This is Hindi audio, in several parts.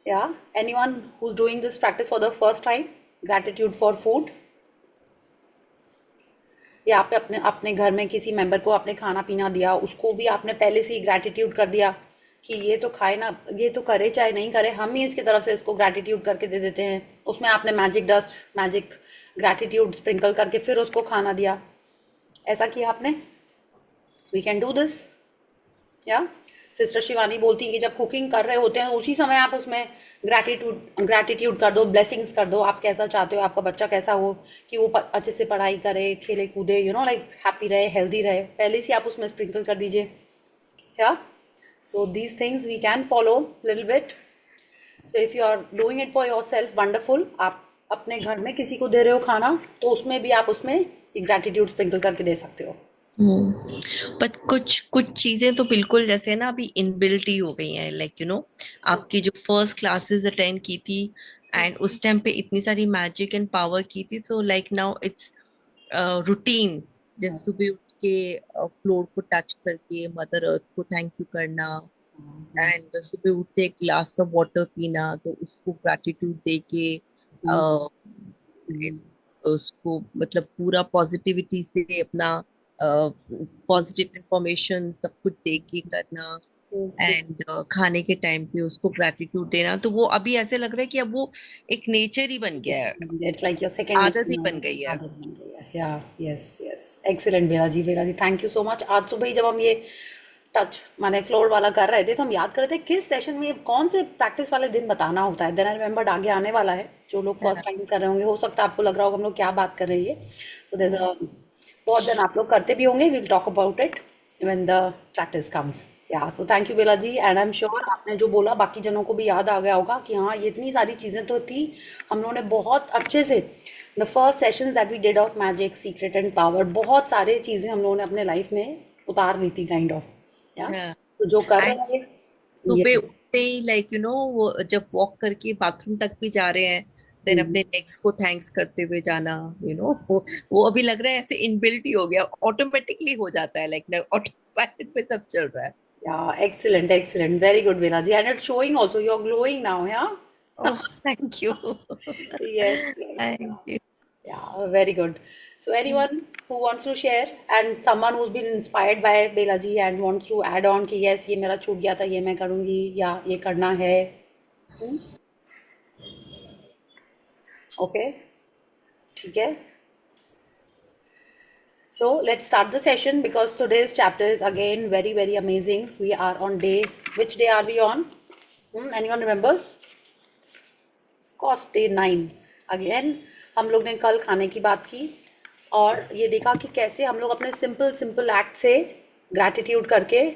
Yeah, anyone who's doing this practice for the first time, gratitude for food, या आप अपने अपने घर में किसी मेंबर को आपने खाना पीना दिया, उसको भी आपने पहले से ही ग्रैटिट्यूड कर दिया कि ये तो खाए ना, ये तो करे चाहे नहीं करे, हम ही इसकी तरफ से इसको ग्रैटिट्यूड करके दे देते हैं। उसमें आपने magic dust, magic gratitude sprinkle करके फिर उसको खाना दिया। ऐसा किया आपने? We can do this. या सिस्टर शिवानी बोलती है कि जब कुकिंग कर रहे होते हैं उसी समय आप उसमें ग्रैटिट्यूड ग्रैटिट्यूड कर दो, ब्लेसिंग्स कर दो। आप कैसा चाहते हो, आपका बच्चा कैसा हो, कि वो अच्छे से पढ़ाई करे, खेले कूदे, लाइक हैप्पी रहे, हेल्दी रहे, पहले से आप उसमें स्प्रिंकल कर दीजिए। Yeah so these things we can follow little bit. So if you are doing it for yourself, wonderful. आप अपने घर में किसी को दे रहे हो खाना, तो उसमें भी आप उसमें ग्रैटिट्यूड स्प्रिंकल करके दे सकते हो। बट कुछ कुछ चीजें तो बिल्कुल जैसे ना अभी इनबिल्ट ही हो गई हैं, लाइक आपकी जो फर्स्ट क्लासेस अटेंड की थी एंड उस टाइम पे इतनी सारी मैजिक एंड पावर की थी, so like now it's routine. जैसे सुबह उठ के फ्लोर को टच करके मदर अर्थ को थैंक यू करना, एंड सुबह उठते एक ग्लास ऑफ वाटर पीना, तो उसको ग्रैटिट्यूड दे के उसको मतलब पूरा पॉजिटिविटी से अपना पॉजिटिव इंफॉर्मेशन सब कुछ दे के करना, एंड खाने के टाइम पे उसको ग्रैटिट्यूड देना, तो वो अभी ऐसे लग रहा है कि अब वो एक नेचर ही बन गया है, इट्स लाइक योर सेकंड आदत नेचर ही नाउ। बन गई है। आदत बन गई है। Yeah yes yes, excellent Bela ji, Bela ji thank you so much. आज सुबह ही जब हम ये टच माने फ्लोर वाला कर रहे थे, तो हम याद कर रहे थे किस सेशन में कौन से प्रैक्टिस वाले दिन बताना होता है। देन आई रिमेंबर्ड आगे आने वाला है, जो लोग फर्स्ट टाइम कर रहे होंगे, हो सकता है आपको लग रहा होगा हम लोग क्या बात कर रहे हैं ये। सो देयर अ बहुत दिन आप लोग करते भी होंगे, will talk about it when the practice comes. या so thank you Bela ji, and I am sure आपने जो बोला बाकी जनों को भी याद आ गया होगा कि हाँ, ये इतनी सारी चीज़ें तो थी। हम लोगों ने बहुत अच्छे से the first sessions that we did of magic secret and power, बहुत सारी चीज़ें हम लोगों ने अपने लाइफ में उतार ली थी काइंड ऑफ। या तो जो कर रहे एंड होंगे ये। सुबह उठते ही वो जब वॉक करके बाथरूम तक भी जा रहे हैं, देन हम्म, अपने नेक्स्ट को थैंक्स करते हुए जाना, वो अभी लग रहा है ऐसे इनबिल्ट ही हो गया, ऑटोमेटिकली हो जाता है, लाइक ऑटो पायलट पे सब चल रहा है। yeah, excellent, excellent, very good, Velaji, and it's showing also. You're glowing now, yeah. Oh, thank you. Yes, yes, thank yeah, you. yeah, very good. So, anyone who wants to share, and someone who's been inspired by Belaji and wants to add on कि yes, ये मेरा छूट गया था, ये मैं करूँगी, या ये करना है। Hmm? Okay, ठीक है। So let's start the session because today's chapter is again very very amazing. We are on day, which day are we on? Anyone remembers? Of course, day 9। Again हम लोग ने कल खाने की बात की और ये देखा कि कैसे हम लोग अपने सिंपल सिंपल एक्ट से ग्रैटिट्यूड करके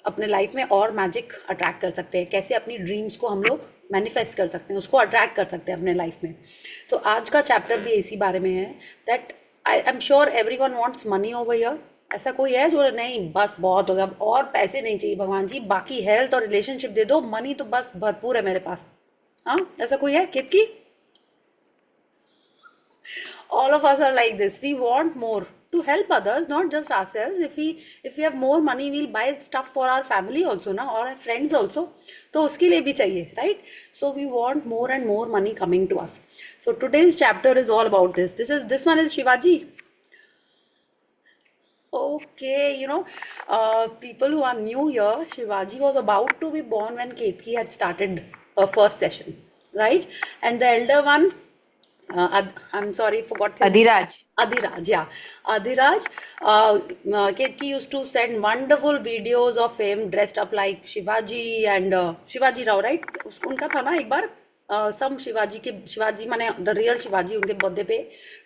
अपने लाइफ में और मैजिक अट्रैक्ट कर सकते हैं, कैसे अपनी ड्रीम्स को हम लोग मैनिफेस्ट कर सकते हैं, उसको अट्रैक्ट कर सकते हैं अपने लाइफ में। तो आज का चैप्टर भी इसी बारे में है, that I am sure every one wants money over here. ऐसा कोई है जो नहीं बस बहुत हो गया, और पैसे नहीं चाहिए भगवान जी, बाकी हेल्थ और रिलेशनशिप दे दो, मनी तो बस भरपूर है मेरे पास। हाँ, ऐसा कोई है कितकी? All of us are like this. We want more to help others, not just ourselves. If we have more money, we'll buy stuff for our family also, na, or our friends also. तो उसके लिए भी चाहिए, right? So we want more and more money coming to us. So today's chapter is all about this. This one is Shivaji. Okay, people who are new here, Shivaji was about to be born when Ketki had started her first session, right? And the elder one, I'm sorry, forgot his name. Adhiraj. Adhiraj, yeah. Adhiraj, Ketki used to send wonderful videos of him dressed up like Shivaji and Shivaji Rao, right? उनका था ना एक बार सम शिवाजी माने द रियल शिवाजी, उनके बर्थडे पे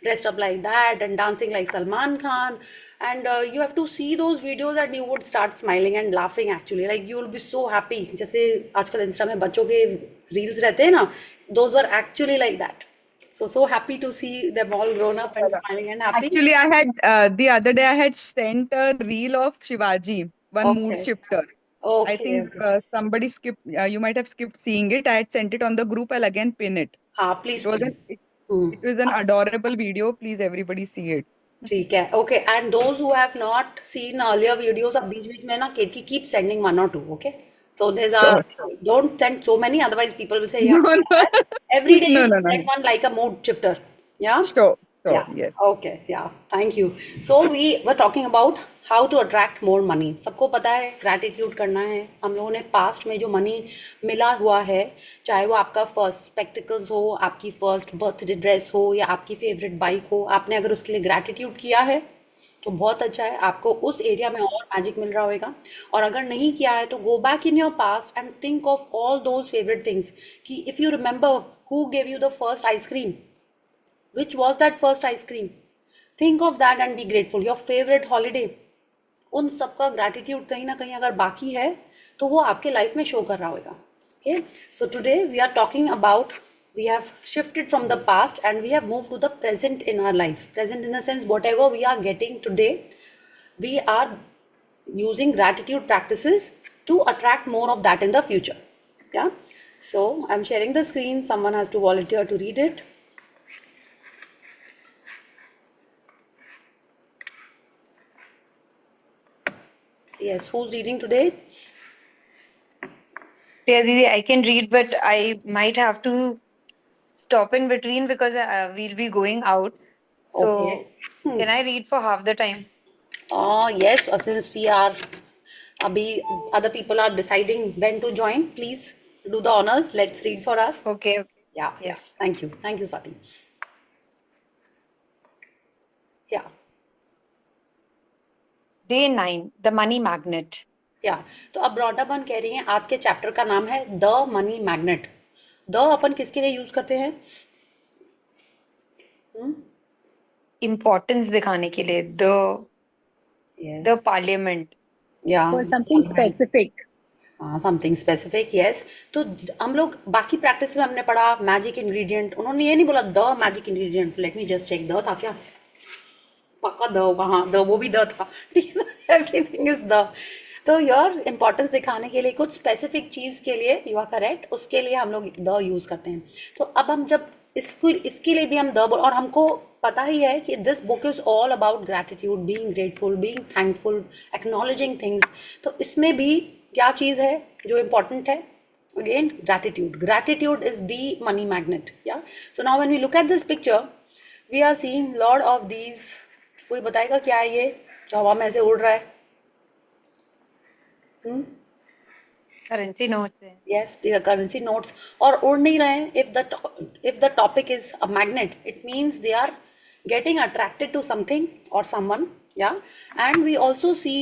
dressed up like that and dancing like Salman Khan, and you have to see those videos and you would start smiling and laughing actually, like you will be so happy. जैसे आजकल इंस्टा में बच्चों के रील्स रहते हैं ना, those were actually like that. So happy to see them all grown up and smiling and happy. Actually, I had the other day I had sent a reel of Shivaji, one mood Okay, shifter. I okay, think okay. somebody skipped. You might have skipped seeing it. I had sent it on the group. I'll again pin it. हाँ, It please was pin. an it, hmm, it was an adorable video. Please, everybody see it. ठीक है। Okay, and those who have not seen earlier videos, अब बीच बीच में ना केतकी कीप सेंडिंग वन और two, okay. So there's a, Sure, sure. don't send so many, otherwise people will say, yeah, No, no, every day you no, no, should no, send no. one like a mood shifter. Yeah? Sure, sure, Yeah. yes. Okay. Yeah. Thank you. So we were talking about how to attract more money. सबको पता है ग्रैटिट्यूड करना है. हम लोगों ने पास्ट में जो मनी मिला हुआ है, चाहे वो आपका फर्स्ट स्पेक्टिकल्स हो, आपकी फर्स्ट बर्थडे ड्रेस हो या आपकी फेवरेट बाइक हो, आपने अगर उसके लिए ग्रैटिट्यूड किया है तो बहुत अच्छा है, आपको उस एरिया में और मैजिक मिल रहा होगा. और अगर नहीं किया है तो go back in your past and think of all those favourite things कि if you remember who gave you the first ice cream, which was that first ice cream, think of that and be grateful. Your favorite holiday, उन सब का ग्रैटिट्यूड कहीं ना कहीं अगर बाकी है तो वो आपके लाइफ में शो कर रहा होगा. Okay, so today we are talking about, we have shifted from the past and we have moved to the present in our life. Present in the sense whatever we are getting today, we are using gratitude practices to attract more of that in the future. Yeah, so I'm sharing the screen, someone has to volunteer to read it. Yes, who's reading today? Yeah, Didi, I can read, but I might have to stop in between because we'll be going out. So, Okay. can I read for half the time? Yes, since we are, abhi, other people are deciding when to join, please do the honors. Let's read for us. Okay, okay. Yeah, yeah. Yes. Thank you. Thank you, Swati. Yeah, Day 9, The Money Magnet. yeah. तो अब ब्रॉडाबन कह रही हैं आज के चैप्टर का नाम है द मनी मैग्नेट. द अपन किसके लिए यूज करते हैं? Importance दिखाने के लिए, the Yes. parliament. Yeah. For something specific. Something specific. Yes. तो हम लोग बाकी प्रैक्टिस में हमने पढ़ा मैजिक इंग्रेडिएंट. उन्होंने ये नहीं बोला the magic ingredient. Let me just check, the था क्या? पक्का द होगा. हाँ, द वो भी द था. ठीक है, एवरीथिंग इज द. तो योर इंपॉर्टेंस दिखाने के लिए कुछ स्पेसिफिक चीज़ के लिए यू आर करेक्ट, उसके लिए हम लोग द यूज़ करते हैं. तो अब हम जब इसके लिए भी हम द, और हमको पता ही है कि this book is all about gratitude, being grateful, being thankful, acknowledging things. तो इसमें भी क्या चीज़ है जो इम्पॉर्टेंट है? Again gratitude. Gratitude is the money magnet. या so now when we look at this picture we are seeing lot of these. कोई बताएगा क्या है ये जो हवा में ऐसे उड़ रहा है? Currency notes. Yes, these are currency notes. और उड़ नहीं रहे हैं. If the topic is a magnet, it means they are getting attracted to something or someone. Yeah, and we also see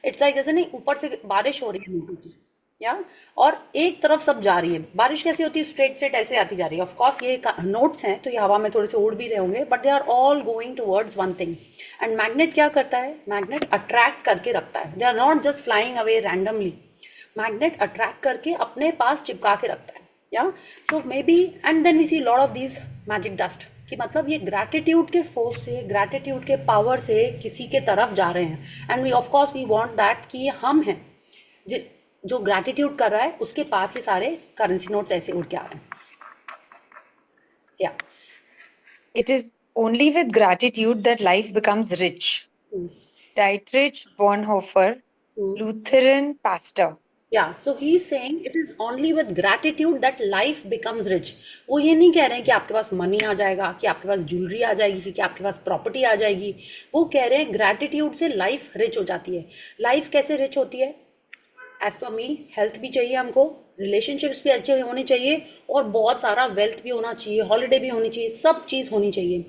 it's like जैसे नहीं ऊपर से बारिश हो रही है नोटों की. या और एक तरफ सब जा रही है. बारिश कैसी होती है? स्ट्रेट स्ट्रेट ऐसे आती जा रही है. ऑफ कोर्स ये नोट्स हैं तो ये हवा में थोड़े से उड़ भी रहे होंगे, but they are all going towards one thing. And magnet क्या करता है? मैग्नेट अट्रैक्ट करके रखता है. They are not just flying away randomly. Magnet attract करके अपने पास चिपका के रखता है. या so maybe and then we see lot of these magic dust. कि मतलब ये ग्रैटिट्यूड के फोर्स से, ग्रैटिट्यूड के पावर से किसी के तरफ जा रहे हैं. And we of course we want that कि ये हम हैं जो ग्रैटिट्यूड कर रहा है, उसके पास ये सारे करेंसी नोट्स ऐसे उड़ के आ रहे हैं. या It is only with gratitude that life becomes rich. Dietrich Bonhoeffer, Lutheran pastor. Yeah, so he's saying it is only with gratitude that life becomes rich. वो ये नहीं कह रहे हैं कि आपके पास मनी आ जाएगा, कि आपके पास ज्वेलरी आ जाएगी, कि आपके पास प्रॉपर्टी आ जाएगी. वो कह रहे हैं ग्रैटिट्यूड से लाइफ रिच हो जाती है. लाइफ कैसे रिच होती है? एज पर मी, हेल्थ भी चाहिए हमको, रिलेशनशिप्स भी अच्छे होने चाहिए, और बहुत सारा वेल्थ भी होना चाहिए, हॉलीडे भी होनी चाहिए, सब चीज़ होनी चाहिए.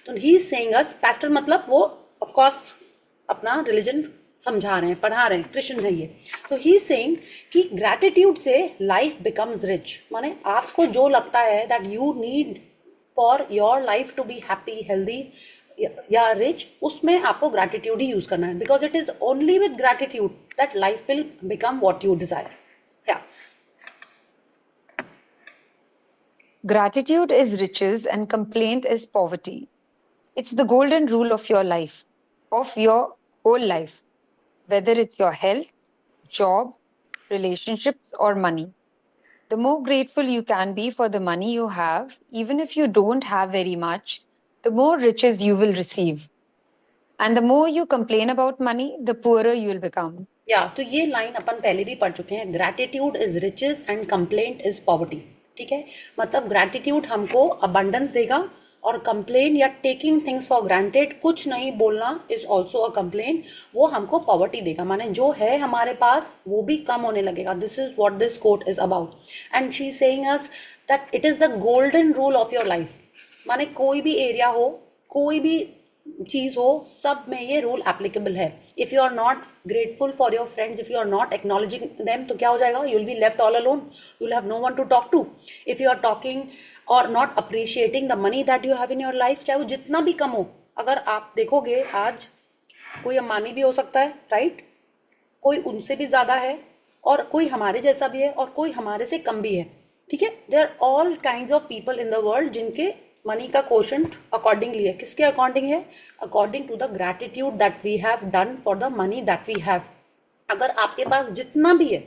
तो he is saying us, pastor मतलब वो ऑफ कोर्स अपना रिलीजन समझा रहे हैं, पढ़ा रहे हैं, क्रिश्चियन है ये. तो ही इज सेइंग कि ग्रैटिट्यूड से लाइफ बिकम्स रिच. माने आपको जो लगता है that you need for your life to be happy, healthy या रिच, उसमें आपको ग्रैटिट्यूड ही यूज करना है. Because it is only with gratitude that life will become what you desire. Yeah Gratitude is riches and complaint is poverty. It's the golden rule of your life, of your whole life, whether it's your health, job, relationships, or money. The more grateful you can be for the money you have, even if you don't have very much, the more riches you will receive. And the more you complain about money, the poorer you will become. या तो ये लाइन अपन पहले भी पढ़ चुके हैं, gratitude is riches and complaint is poverty. ठीक है, मतलब ग्रैटिट्यूड हमको अबंडेंस देगा और कंप्लेन या टेकिंग थिंग्स फॉर ग्रांटेड, कुछ नहीं बोलना, इज ऑल्सो अ कंप्लेन, वो हमको पॉवर्टी देगा। माने जो है हमारे पास वो भी कम होने लगेगा। This is what this quote is about and she is saying us that it is the golden rule of your life. माने कोई भी एरिया हो, कोई भी चीज हो, सब में ये रूल एप्लीकेबल है। If you are not grateful for your friends, if you are not acknowledging them, तो क्या हो जाएगा? You will be left all alone, you will have no one to talk to. If you are talking or not appreciating the money that you have in your life, चाहे वो जितना भी कम हो, अगर आप देखोगे आज कोई अंबानी भी हो सकता है, राइट, कोई उनसे भी ज़्यादा है और कोई हमारे जैसा भी है और कोई हमारे से कम भी है। ठीक है, there are all kinds of people in the world जिनके मनी का कोशंट अकॉर्डिंगली है। किसके अकॉर्डिंग है? According to the gratitude that we have done for the money that we have. अगर आपके पास जितना भी है,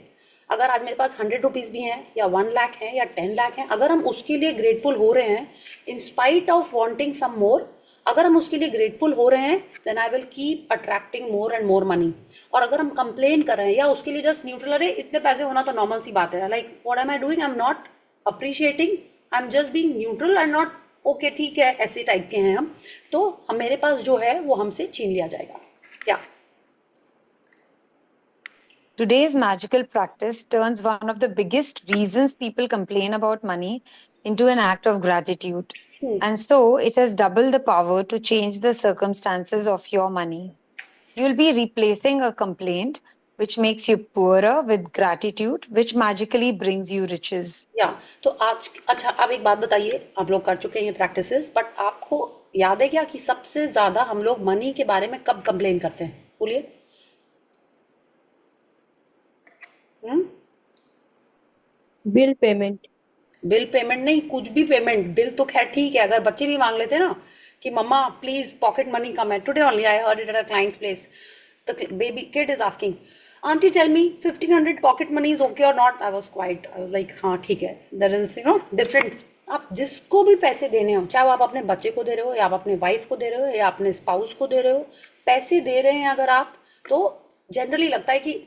अगर आज मेरे पास 100 रुपीज़ भी हैं या 1 लाख हैं या 10 लाख हैं, अगर हम उसके लिए ग्रेटफुल हो रहे हैं in spite of wanting some more, अगर हम उसके लिए ग्रेटफुल हो रहे हैं, then I will keep attracting more and more money. और अगर हम कंप्लेन कर रहे हैं या उसके लिए जस्ट न्यूट्रल, अरे इतने पैसे होना तो नॉर्मल सी बात है, like what am I doing, I am not appreciating, I am just being neutral and not okay, ठीक है, ऐसे टाइप के हैं हम, तो हम मेरे पास जो है वो हमसे छीन लिया जाएगा। या Today's magical practice turns one of the biggest reasons people complain about money into an act of gratitude. And so it has double the power to change the circumstances of your money. You'll be replacing a complaint, which makes you poorer, with gratitude, which magically brings you riches. या तो आज, अच्छा आप एक बात बताइए, आप लोग कर चुके हैं ये प्रैक्टिसेस, बट आपको याद है क्या कि सबसे ज़्यादा हम लोग मनी के बारे में कब कंप्लेन करते हैं? बोलिए। Bill payment. बिल पेमेंट नहीं, कुछ भी पेमेंट, बिल तो खैर ठीक है, अगर बच्चे भी मांग लेते हैं ना कि मम्मा प्लीज पॉकेट मनी कम है, today only I heard it at a client's place, the baby kid is asking aunty tell me 1500 pocket money is okay और नॉट। आई वाज लाइक हाँ ठीक है, देयर इज डिफरेंस। आप जिसको भी पैसे देने हो, चाहे वो आप अपने बच्चे को दे रहे हो या आप अपने वाइफ को दे रहे हो या अपने स्पाउस को दे रहे हो, पैसे दे रहे हैं अगर आप, तो जनरली लगता है कि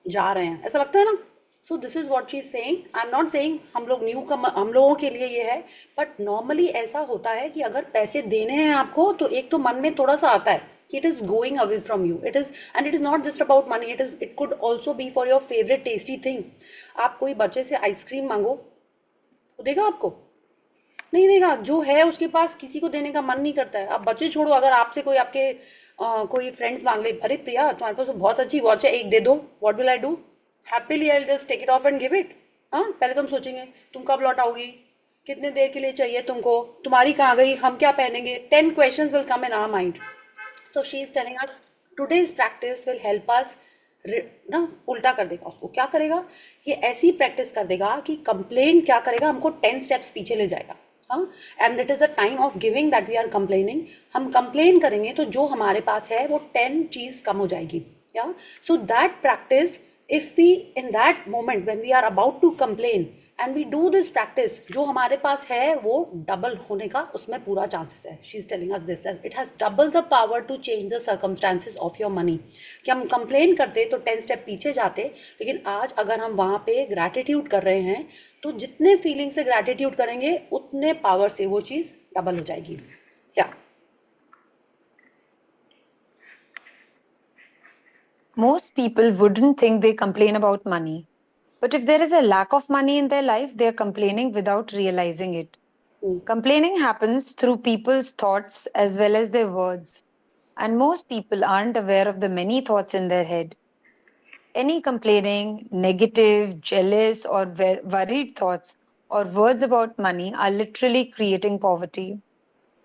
जा रहे हैं, ऐसा लगता है ना। So this is what she is saying. I am not saying हम लोग न्यू कम, हम लोगों के लिए ये है, बट नॉर्मली ऐसा होता है कि अगर पैसे देने हैं आपको, तो एक तो मन में थोड़ा सा आता है कि it is going away from you, it is, and it is not just about money, it could also be for your favourite tasty thing. आप कोई बच्चे से आइसक्रीम मांगो, वो देगा आपको? नहीं देगा। जो है उसके पास, किसी को देने का मन नहीं करता है। अब बच्चे छोड़ो, अगर आपसे कोई आपके कोई फ्रेंड्स मांग ले, अरे प्रिया तुम्हारे पास तो बहुत अच्छी वॉच है, एक दे दो, what will I do? Happily I will just take it off and give it. हाँ, पहले तो हम सोचेंगे तुम कब लौटाओगी, कितने देर के लिए चाहिए तुमको, तुम्हारी कहाँ गई, हम क्या पहनेंगे, 10 questions will come in our mind. So she is telling us today's practice will help us ना, उल्टा कर देगा उसको। क्या करेगा? ये ऐसी प्रैक्टिस कर देगा कि कंप्लेंट क्या करेगा, हमको 10 स्टेप्स पीछे ले जाएगा। हाँ, and it is a time of giving that we are complaining. हम कंप्लेन करेंगे तो जो हमारे पास है वो 10 चीज़ कम हो जाएगी। Yeah so that practice, if we in that moment when we are about to complain and we do this practice, जो हमारे पास है वो डबल होने का उसमें पूरा चांसेस है। She is telling us this, it has double the power to change the circumstances of your money. कि हम कंप्लेन करते तो 10 स्टेप पीछे जाते, लेकिन आज अगर हम वहाँ पे ग्रैटिट्यूड कर रहे हैं, तो जितने फीलिंग से ग्रैटिट्यूड करेंगे उतने पावर से वो चीज़ डबल हो जाएगी। या Most people wouldn't think they complain about money. But if there is a lack of money in their life, they are complaining without realizing it. Complaining happens through people's thoughts as well as their words. And most people aren't aware of the many thoughts in their head. Any complaining, negative, jealous, or worried thoughts or words about money are literally creating poverty.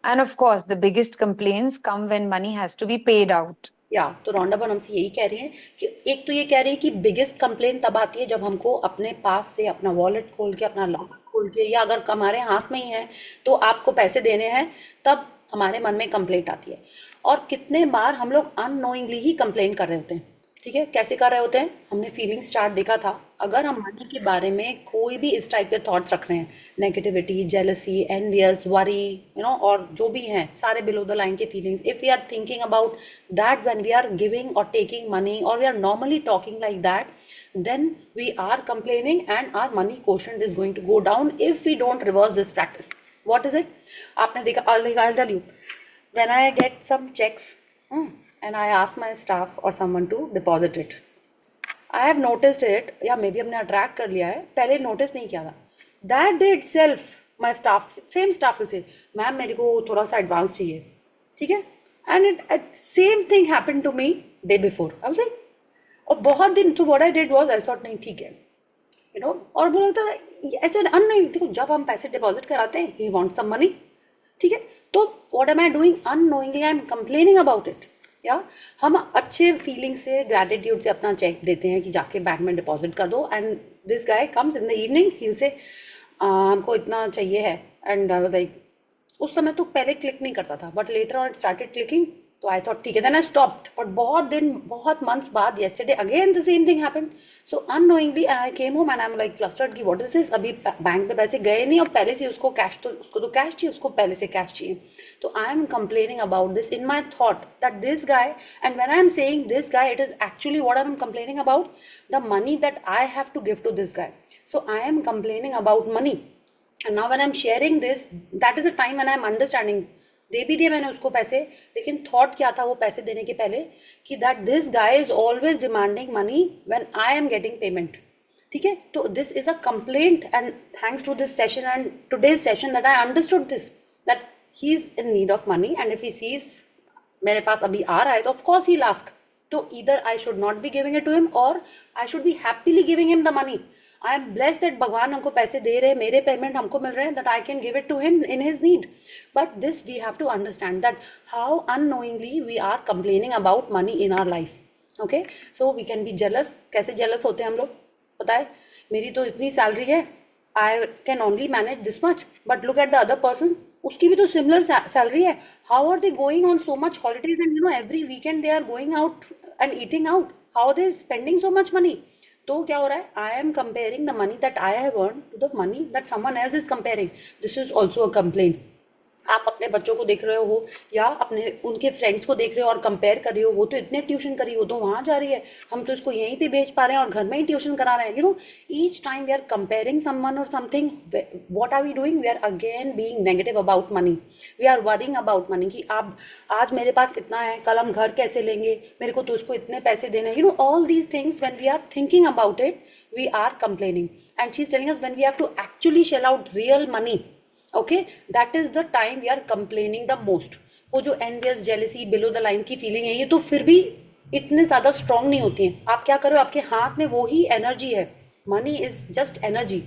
And of course, the biggest complaints come when money has to be paid out. या तो रौंडा बन हमसे यही कह रही है कि एक तो ये कह रही है कि बिगेस्ट कंप्लेन तब आती है जब हमको अपने पास से अपना वॉलेट खोल के, अपना लॉकर खोल के, या अगर हमारे हाथ में ही है तो आपको पैसे देने हैं, तब हमारे मन में कंप्लेंट आती है। और कितने बार हम लोग अननोइंगली ही कंप्लेन कर रहे होते हैं। ठीक है, कैसे कर रहे होते हैं? हमने फीलिंग्स चार्ट देखा था। अगर हम मनी के बारे में कोई भी इस टाइप के थॉट्स रख रहे हैं, नेगेटिविटी, जेलसी, एनवियस, वरी, और जो भी हैं सारे बिलो द लाइन के feelings, if we are thinking about that when we are giving और टेकिंग मनी, और we are normally talking like that, then we are complaining and our money quotient is going to go down if we don't reverse this practice. What is it? आपने देखा, I'll tell you, when I get some checks, and I ask my staff or someone to deposit it, I have noticed it, या मे बी हमने अट्रैक्ट कर लिया है, पहले नोटिस नहीं किया था, that day itself my staff, same staff will say, ma'am मेरे को थोड़ा सा एडवांस चाहिए, ठीक है, and it same thing happened to me day before. I was like, और बहुत दिन तो what I did was I thought नहीं ठीक है, और बोला था ऐसे नहीं, देखो जब हम पैसे डिपॉजिट कराते हैं ही वांट सम मनी, ठीक है, तो what am I doing, unknowingly I am complaining about it, या हम अच्छे फीलिंग से, ग्रेटिट्यूड से अपना चेक देते हैं कि जाके बैंक में डिपॉजिट कर दो, and this guy comes in the evening, ही से हमको इतना चाहिए है, एंड आई वाज लाइक, उस समय तो पहले क्लिक नहीं करता था, but later on it started clicking, तो आई थॉट ठीक है, देन आई स्टॉप्ड, बट बहुत मंथ्स बाद yesterday again the same thing happened, so unknowingly I came home and I am like flustered कि व्हाट इज दिस, अभी बैंक में पैसे गए नहीं और पहले से उसको कैश, तो उसको तो कैश चाहिए, उसको पहले से कैश चाहिए, तो I am complaining about this in my thought that this guy, and when I am saying this guy, it is actually what I am complaining about, the money that I have to give to this guy, so I am complaining about money, and now when I am sharing this, that is a time when I am understanding, दे भी दिए मैंने उसको पैसे, लेकिन थॉट क्या था वो पैसे देने के पहले, कि that this guy is always demanding money when I am getting payment, ठीक है, तो this is a complaint, and thanks to this session and today's session that I understood this, that he is in need of money, and if he sees मेरे पास अभी आ रहा है तो ऑफकोर्स ही आस्क, तो either I should not be giving it to him और I should B happily giving him the money. I am blessed that भगवान हमको पैसे दे रहे हैं, मेरे पेमेंट हमको मिल रहे हैं, that I can give it to him in his need. But this we have to understand that how unknowingly we are complaining about money in our life. Okay, so we can be jealous. कैसे जेलस होते हैं हम लोग पता है? मेरी तो इतनी सैलरी है, I can only manage this much, but look at the other person, उसकी भी तो सिमिलर सैलरी है. How are they going on so much holidays and every weekend they are going out and eating out. How are they spending so much money? तो क्या हो रहा है? I am comparing the money that I have earn to the money that someone else is comparing. This is also a complaint. आप अपने बच्चों को देख रहे हो या अपने उनके फ्रेंड्स को देख रहे हो और कंपेयर कर रहे हो, वो तो इतने ट्यूशन करी, वो तो वहाँ जा रही है, हम तो इसको यहीं पे भेज पा रहे हैं और घर में ही ट्यूशन करा रहे हैं. Each time we are comparing someone or something. What are we doing? We are again being negative about money. We are worrying about money कि आप आज मेरे पास इतना है, कल हम घर कैसे लेंगे, मेरे को तो इसको इतने पैसे देने हैं. All these things when we are thinking about it we are complaining, and she's telling us when we have to actually shell out real money, okay, that is the time we are complaining the most. वो जो envious, jealousy, below the line की feeling है, ये तो फिर भी इतने ज़्यादा strong नहीं होती हैं. आप क्या करो, आपके हाथ में वो ही energy है. money is just energy.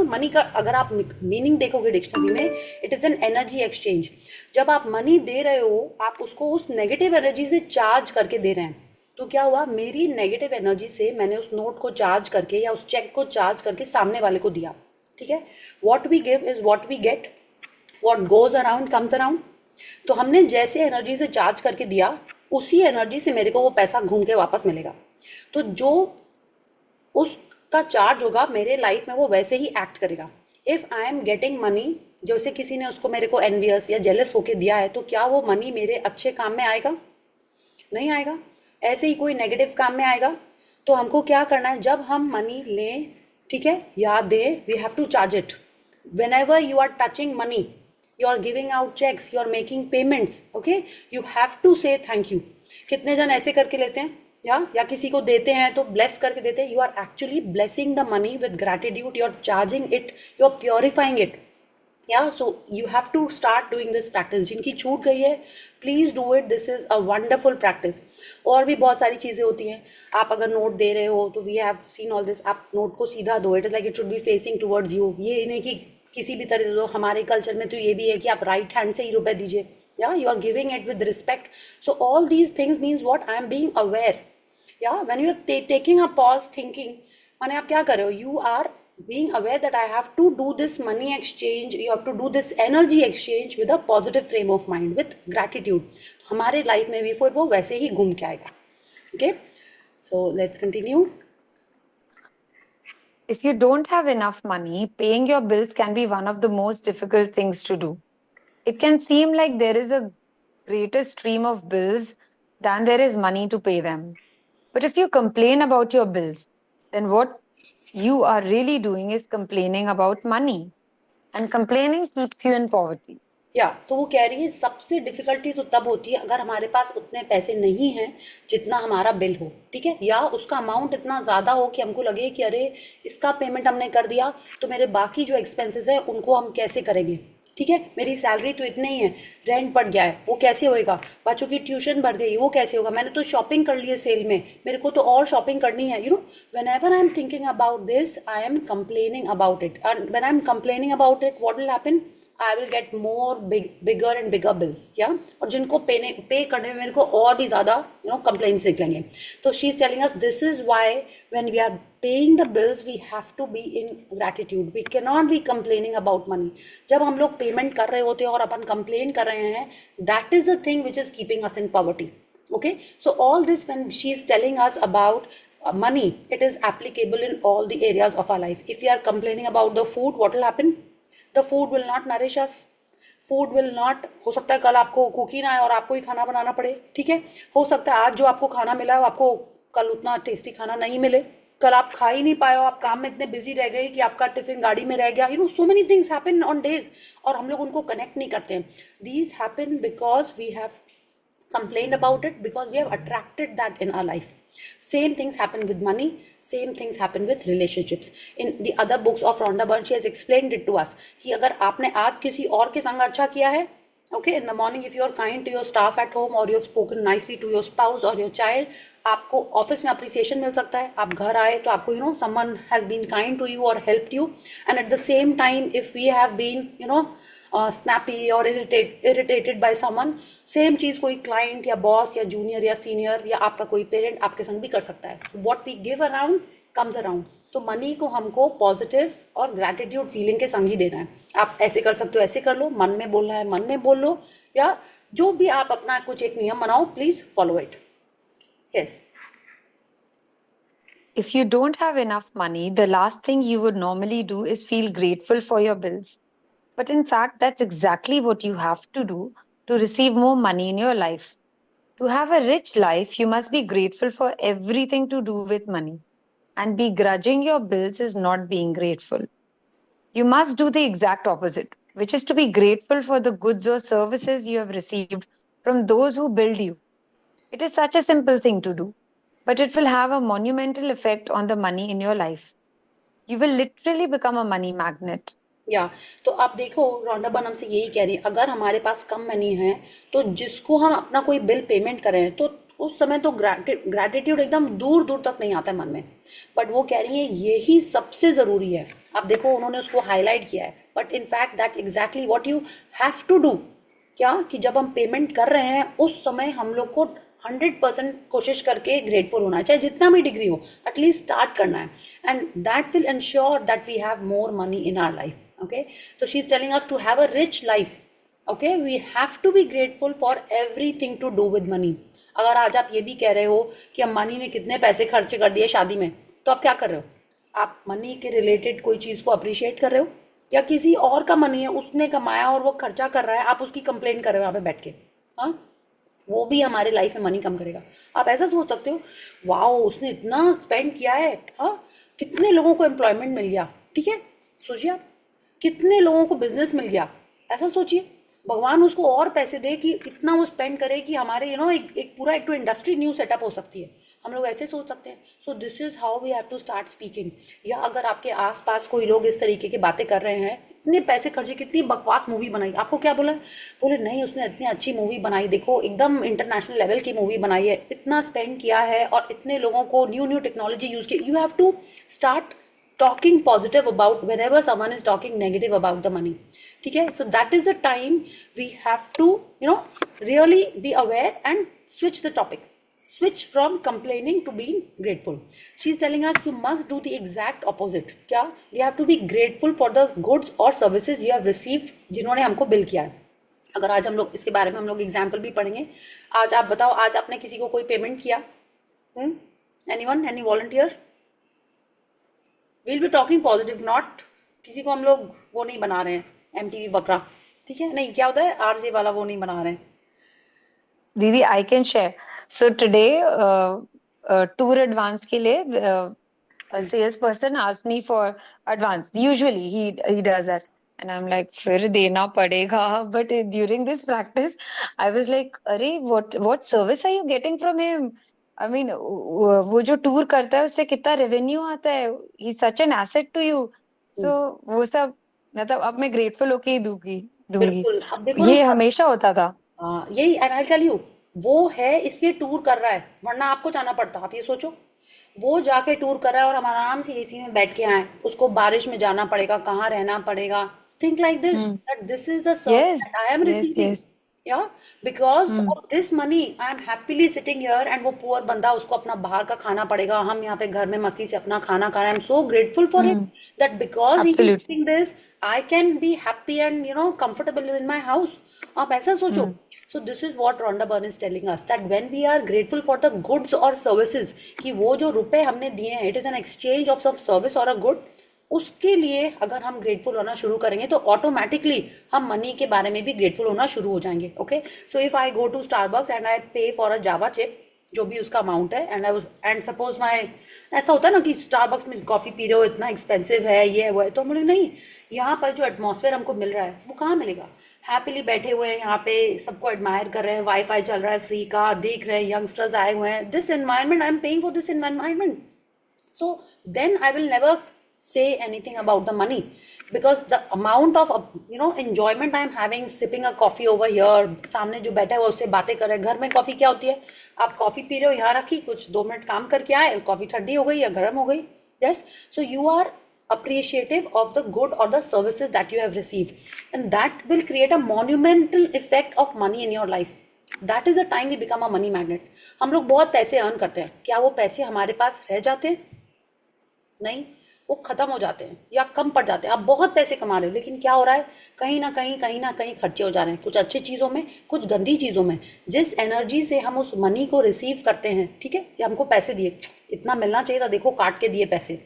money का अगर आप मीनिंग देखोगे डिक्शनरी में, it is an energy exchange. जब आप मनी दे रहे हो, आप उसको उस नेगेटिव एनर्जी से चार्ज करके दे रहे हैं. तो क्या हुआ, मेरी नेगेटिव एनर्जी से मैंने उस नोट को चार्ज करके या उस चेक को चार्ज करके सामने वाले को दिया. ठीक है, what we give is what we get, what goes around comes around. तो हमने जैसे एनर्जी से चार्ज करके दिया, उसी एनर्जी से मेरे को वो पैसा घूम के वापस मिलेगा. तो जो उसका चार्ज होगा मेरे लाइफ में, वो वैसे ही एक्ट करेगा. If I am getting money, जैसे किसी ने उसको मेरे को एनवियस या जेलस होके दिया है, तो क्या वो मनी मेरे अच्छे काम में आएगा? नहीं आएगा. ऐसे ही कोई नेगेटिव काम में आएगा. तो हमको क्या करना है, जब हम मनी लें, ठीक है, या दें, we have to charge it. Whenever you are touching money, you are giving out cheques, you are making payments, okay, you have to say thank you. कितने जन ऐसे करके लेते हैं या किसी को देते हैं तो ब्लेस करके देते हैं. You are actually blessing the money with gratitude, you are charging it, you are purifying it. Yeah, so you have to start doing this practice. जिनकी छूट गई है, please do it. This is a wonderful practice. और भी बहुत सारी चीज़ें होती हैं. आप अगर नोट दे रहे हो तो we have seen all this. आप नोट को सीधा दो. It is like it should be facing towards you. ये नहीं कि किसी भी तरह दो. हमारे कल्चर में तो ये भी है कि आप राइट हैंड से ही रुपए दीजिए. या you are giving it with respect. So all these things means what, I am being aware. या when you are taking a pause thinking, माने आप क्या कर रहे हो, you are being aware that I have to do this money exchange, you have to do this energy exchange with a positive frame of mind, with gratitude. हमारे लाइफ में भी फिर वो वैसे ही घूम के आएगा. Okay, So let's continue. If you don't have enough money, paying your bills can be one of the most difficult things to do. It can seem like there is a greater stream of bills than there is money to pay them. But if you complain about your bills, then what you are really doing is complaining about money. And complaining keeps you in poverty. या तो वो कह रही है सबसे डिफिकल्टी तो तब होती है अगर हमारे पास उतने पैसे नहीं हैं जितना हमारा बिल हो, ठीक है, या उसका अमाउंट इतना ज़्यादा हो कि हमको लगे कि अरे इसका पेमेंट हमने कर दिया तो मेरे बाकी जो एक्सपेंसेस हैं उनको हम कैसे करेंगे, ठीक है, मेरी सैलरी तो इतनी ही है, रेंट बढ़ गया है वो कैसे होएगा, बच्चों की ट्यूशन बढ़ गई वो कैसे होगा, मैंने तो शॉपिंग कर ली है सेल में, मेरे को तो और शॉपिंग करनी है, whenever I am thinking about this I am complaining about it, and when I am complaining about it what will happen, I will get more bigger and bigger bills, yeah, और जिनको पे करने में मेरे को और भी ज़्यादा complaints निकलेंगे. तो she is telling us this is why when we are paying the bills we have to be in gratitude, we cannot be complaining about money. जब हम लोग पेमेंट कर रहे होते हैं और अपन कंप्लेन कर रहे हैं, that is the thing which is keeping us in poverty. Okay, so all this when she is telling us about money, it is applicable in all the areas of our life. If we are complaining about the food, what will happen? The food will not nourish us. Food will not, हो सकता है कल आपको कुकी ना आए और आपको ही खाना बनाना पड़े, ठीक है, हो सकता है आज जो आपको खाना मिला है आपको कल उतना टेस्टी खाना नहीं मिले, कल आप खा ही नहीं पाए हो, आप काम में इतने बिजी रह गए कि आपका टिफिन गाड़ी में रह गया, so many things happen on days और हम लोग उनको कनेक्ट नहीं करते हैं. These happen because we have complained about it, because we have attracted that in our life. Same things happen with money, same things happen with relationships. In the other books of Rhonda Byrne, she has explained it to us कि अगर आपने आज किसी और के संग अच्छा किया है, okay, in the morning if you are kind to your staff at home or you have spoken nicely to your spouse or your child, आपको ऑफिस में अप्रिसिएशन मिल सकता है, आप घर आए तो आपको someone has been kind to you or helped you, and at the same time if we have been snappy or irritated by someone, same चीज़ कोई क्लाइंट या बॉस या जूनियर या सीनियर या आपका कोई पेरेंट आपके संग भी कर सकता है. What we give around comes around. तो मनी को हमको पॉजिटिव और ग्रैटिट्यूड फीलिंग के संग ही देना है. आप ऐसे कर सकते हो, ऐसे कर लो, मन में बोलना है मन में बोल लो, या जो भी आप अपना कुछ एक नियम बनाओ, please follow it. Yes. If you don't have enough money, the last thing you would normally do is feel grateful for your bills. But in fact, that's exactly what you have to do to receive more money in your life. To have a rich life, you must be grateful for everything to do with money. And begrudging your bills is not being grateful. You must do the exact opposite, which is to be grateful for the goods or services you have received from those who build you. It is such a simple thing to do, but it will have a monumental effect on the money in your life. You will literally become a money magnet. या तो आप देखो, रॉन्डा बर्न हमसे यही कह रही है, अगर हमारे पास कम मनी है तो जिसको हम अपना कोई बिल पेमेंट करें तो उस समय तो ग्रैटिट्यूड एकदम दूर दूर तक नहीं आता है मन में, बट वो कह रही है यही सबसे ज़रूरी है. आप देखो उन्होंने उसको हाईलाइट किया है, but in fact that's exactly what you have to do. क्या कि जब हम पेमेंट कर रहे हैं उस समय हम लोग को 100% कोशिश करके ग्रेटफुल होना है, चाहे जितना भी डिग्री हो, एटलीस्ट स्टार्ट करना है, and that will ensure that we have more money in our life. Okay, so she's telling us to have a rich life. Okay, we have to be grateful for everything to do with money. अगर आज आप ये भी कह रहे हो कि अम्बानी ने कितने पैसे खर्च कर दिए शादी में, तो आप क्या कर रहे हो? आप मनी के रिलेटेड कोई चीज़ को अप्रिशिएट कर रहे हो, या किसी और का मनी है उसने कमाया और वो खर्चा कर रहा है, आप उसकी कंप्लेंट कर रहे हो यहाँ पे बैठ के? हाँ, वो भी हमारे लाइफ में मनी कम करेगा. आप ऐसा सोच सकते हो, वाओ उसने इतना स्पेंड किया है, हाँ कितने लोगों को एम्प्लॉयमेंट मिल गया, ठीक है, सोचिए आप कितने लोगों को बिजनेस मिल गया. ऐसा सोचिए, भगवान उसको और पैसे दे कि इतना वो स्पेंड करे कि हमारे एक पूरा एक तो इंडस्ट्री न्यू सेटअप हो सकती है. हम लोग ऐसे सोच सकते हैं. So this is how we have to start speaking. या अगर आपके आसपास कोई लोग इस तरीके की बातें कर रहे हैं, इतने पैसे खर्चे, कितनी बकवास मूवी बनाई, आपको क्या बोला? बोले नहीं उसने इतनी अच्छी मूवी बनाई, देखो एकदम इंटरनेशनल लेवल की मूवी बनाई है, इतना स्पेंड किया है और इतने लोगों को न्यू टेक्नोलॉजी यूज़ की. You have to start talking positive about whenever someone is talking negative about the money. ठीक है, so that is the time we have to really be aware and switch the topic, switch from complaining to being grateful. She is telling us you must do the exact opposite. क्या? We have to be grateful for the goods or services you have received जिन्होंने हमको बिल किया है. अगर आज हम लोग इसके बारे में हम लोग एग्जाम्पल भी पढ़ेंगे. आज आप बताओ, आज आपने किसी को कोई पेमेंट किया, anyone, any volunteer? Will be talking positive, not किसी को हम लोग वो नहीं बना रहे हैं एमटीवी बकरा, ठीक है? नहीं, क्या होता है, आरजे वाला वो नहीं बना रहे हैं। Didi, I can share. So today, tour advance के लिए, a salesperson asked me for advance. Usually he does that, and I'm like, फिर देना पड़ेगा. But during this practice, I was like, अरे, what service are you getting from him? I mean, वो जो tour करता है उससे कितना revenue आता है? He's such an asset to you. So वो सब मतलब अब मैं grateful होके ही दूंगी. बिल्कुल, अब देखो ये ना, हमेशा होता था. हाँ यही, एंड आई टेल यू, वो है इसलिए टूर कर रहा है, वरना आपको जाना पड़ता। आप ये सोचो, वो जाके टूर कर रहा है और हम आराम से एसी में बैठ के आए, उसको बारिश में जाना पड़ेगा, कहाँ रहना पड़ेगा। Think like this, Hmm. That this is the service Yes, that I am yes, receiving, yes. या because Hmm. Of this money I am happily sitting here, and वो पुअर बंदा, उसको अपना बाहर का खाना पड़ेगा, हम यहाँ पे घर में मस्ती से अपना खाना खा रहे हैं। I am so grateful for him Hmm. That because he is Absolutely. Doing this I can be happy and comfortable in my house. आप ऐसा सोचो। Hmm. So this is what Rhonda Byrne is telling us, that when we are grateful for the goods or services, कि वो जो रुपए हमने दिए हैं, it is an exchange of some service or a good, उसके लिए अगर हम ग्रेटफुल होना शुरू करेंगे तो ऑटोमेटिकली हम मनी के बारे में भी ग्रेटफुल होना शुरू हो जाएंगे। Okay, so if I go to Starbucks and I pay for a Java chip, जो भी उसका अमाउंट है, एंड सपोज माई, ऐसा होता है ना कि स्टारबक्स में कॉफ़ी पी रहे हो, इतना एक्सपेंसिव है, ये है वो है, तो हम बोले नहीं, यहाँ पर जो एटमॉस्फेयर हमको मिल रहा है वो कहाँ मिलेगा? हैप्पीली बैठे हुए हैं यहाँ पे, सबको एडमायर कर रहे हैं, वाईफाई चल रहा है फ्री का, देख रहे हैं यंगस्टर्स आए हुए हैं, this environment, I am paying for this environment. So then I will never say anything about the money, because the amount of enjoyment I am having sipping a coffee over here, सामने जो बैठा है वो उससे बातें कर रहे हैं। घर में कॉफ़ी क्या होती है, आप कॉफ़ी पी रहे हो, यहाँ रखी, कुछ 2 मिनट काम करके आए, कॉफ़ी ठंडी हो गई या गर्म हो गई. Yes, so you are appreciative of the good or the services that you have received, and that will create a monumental effect of money in your life. That is the time we become a money magnet. हम लोग बहुत पैसे अर्न करते हैं, क्या वो पैसे हमारे पास रह जाते हैं? नहीं, वो खत्म हो जाते हैं या कम पड़ जाते हैं. आप बहुत पैसे कमा रहे हो, लेकिन क्या हो रहा है, कहीं ना कहीं खर्चे हो जा रहे हैं, कुछ अच्छी चीज़ों में, कुछ गंदी चीज़ों में. जिस एनर्जी से हम उस मनी को रिसीव करते हैं, ठीक है, कि हमको पैसे दिए, इतना मिलना चाहिए था, देखो काट के दिए पैसे.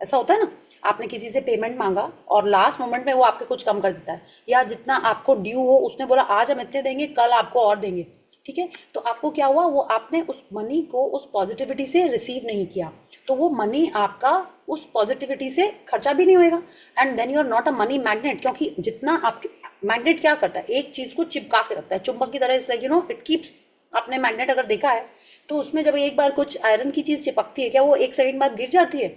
ऐसा होता है ना, आपने किसी से पेमेंट मांगा और लास्ट मोमेंट में वो आपके कुछ कम कर देता है, या जितना आपको ड्यू हो, उसने बोला आज हम इतने देंगे, कल आपको और देंगे, ठीक है, तो आपको क्या हुआ, वो आपने उस मनी को उस पॉजिटिविटी से रिसीव नहीं किया, तो वो मनी आपका उस पॉजिटिविटी से खर्चा भी नहीं होएगा, and then you are not a money magnet. क्योंकि जितना आपके मैग्नेट क्या करता है, एक चीज़ को चिपका के रखता है, चुंबक की तरह, इट्स लाइक इट कीप्स. आपने मैग्नेट अगर देखा है तो उसमें जब एक बार कुछ आयरन की चीज़ चिपकती है, क्या वो एक सेकंड बाद गिर जाती है?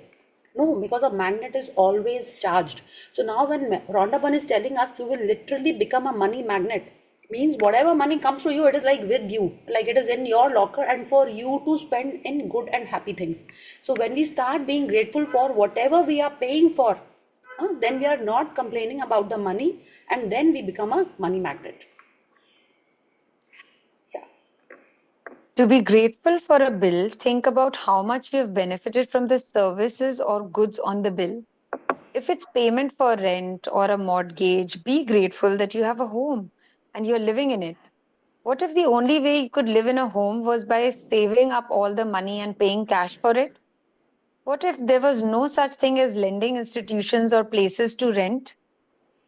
No, because a magnet is always charged. So now when Rhonda Byrne is telling us you will literally become a money magnet, means whatever money comes to you, it is like with you, like it is in your locker and for you to spend in good and happy things. So when we start being grateful for whatever we are paying for, then we are not complaining about the money, and then we become a money magnet. Yeah. To be grateful for a bill, think about how much you've benefited from the services or goods on the bill. If it's payment for rent or a mortgage, be grateful that you have a home and you're living in it. What if the only way you could live in a home was by saving up all the money and paying cash for it? What if there was no such thing as lending institutions or places to rent?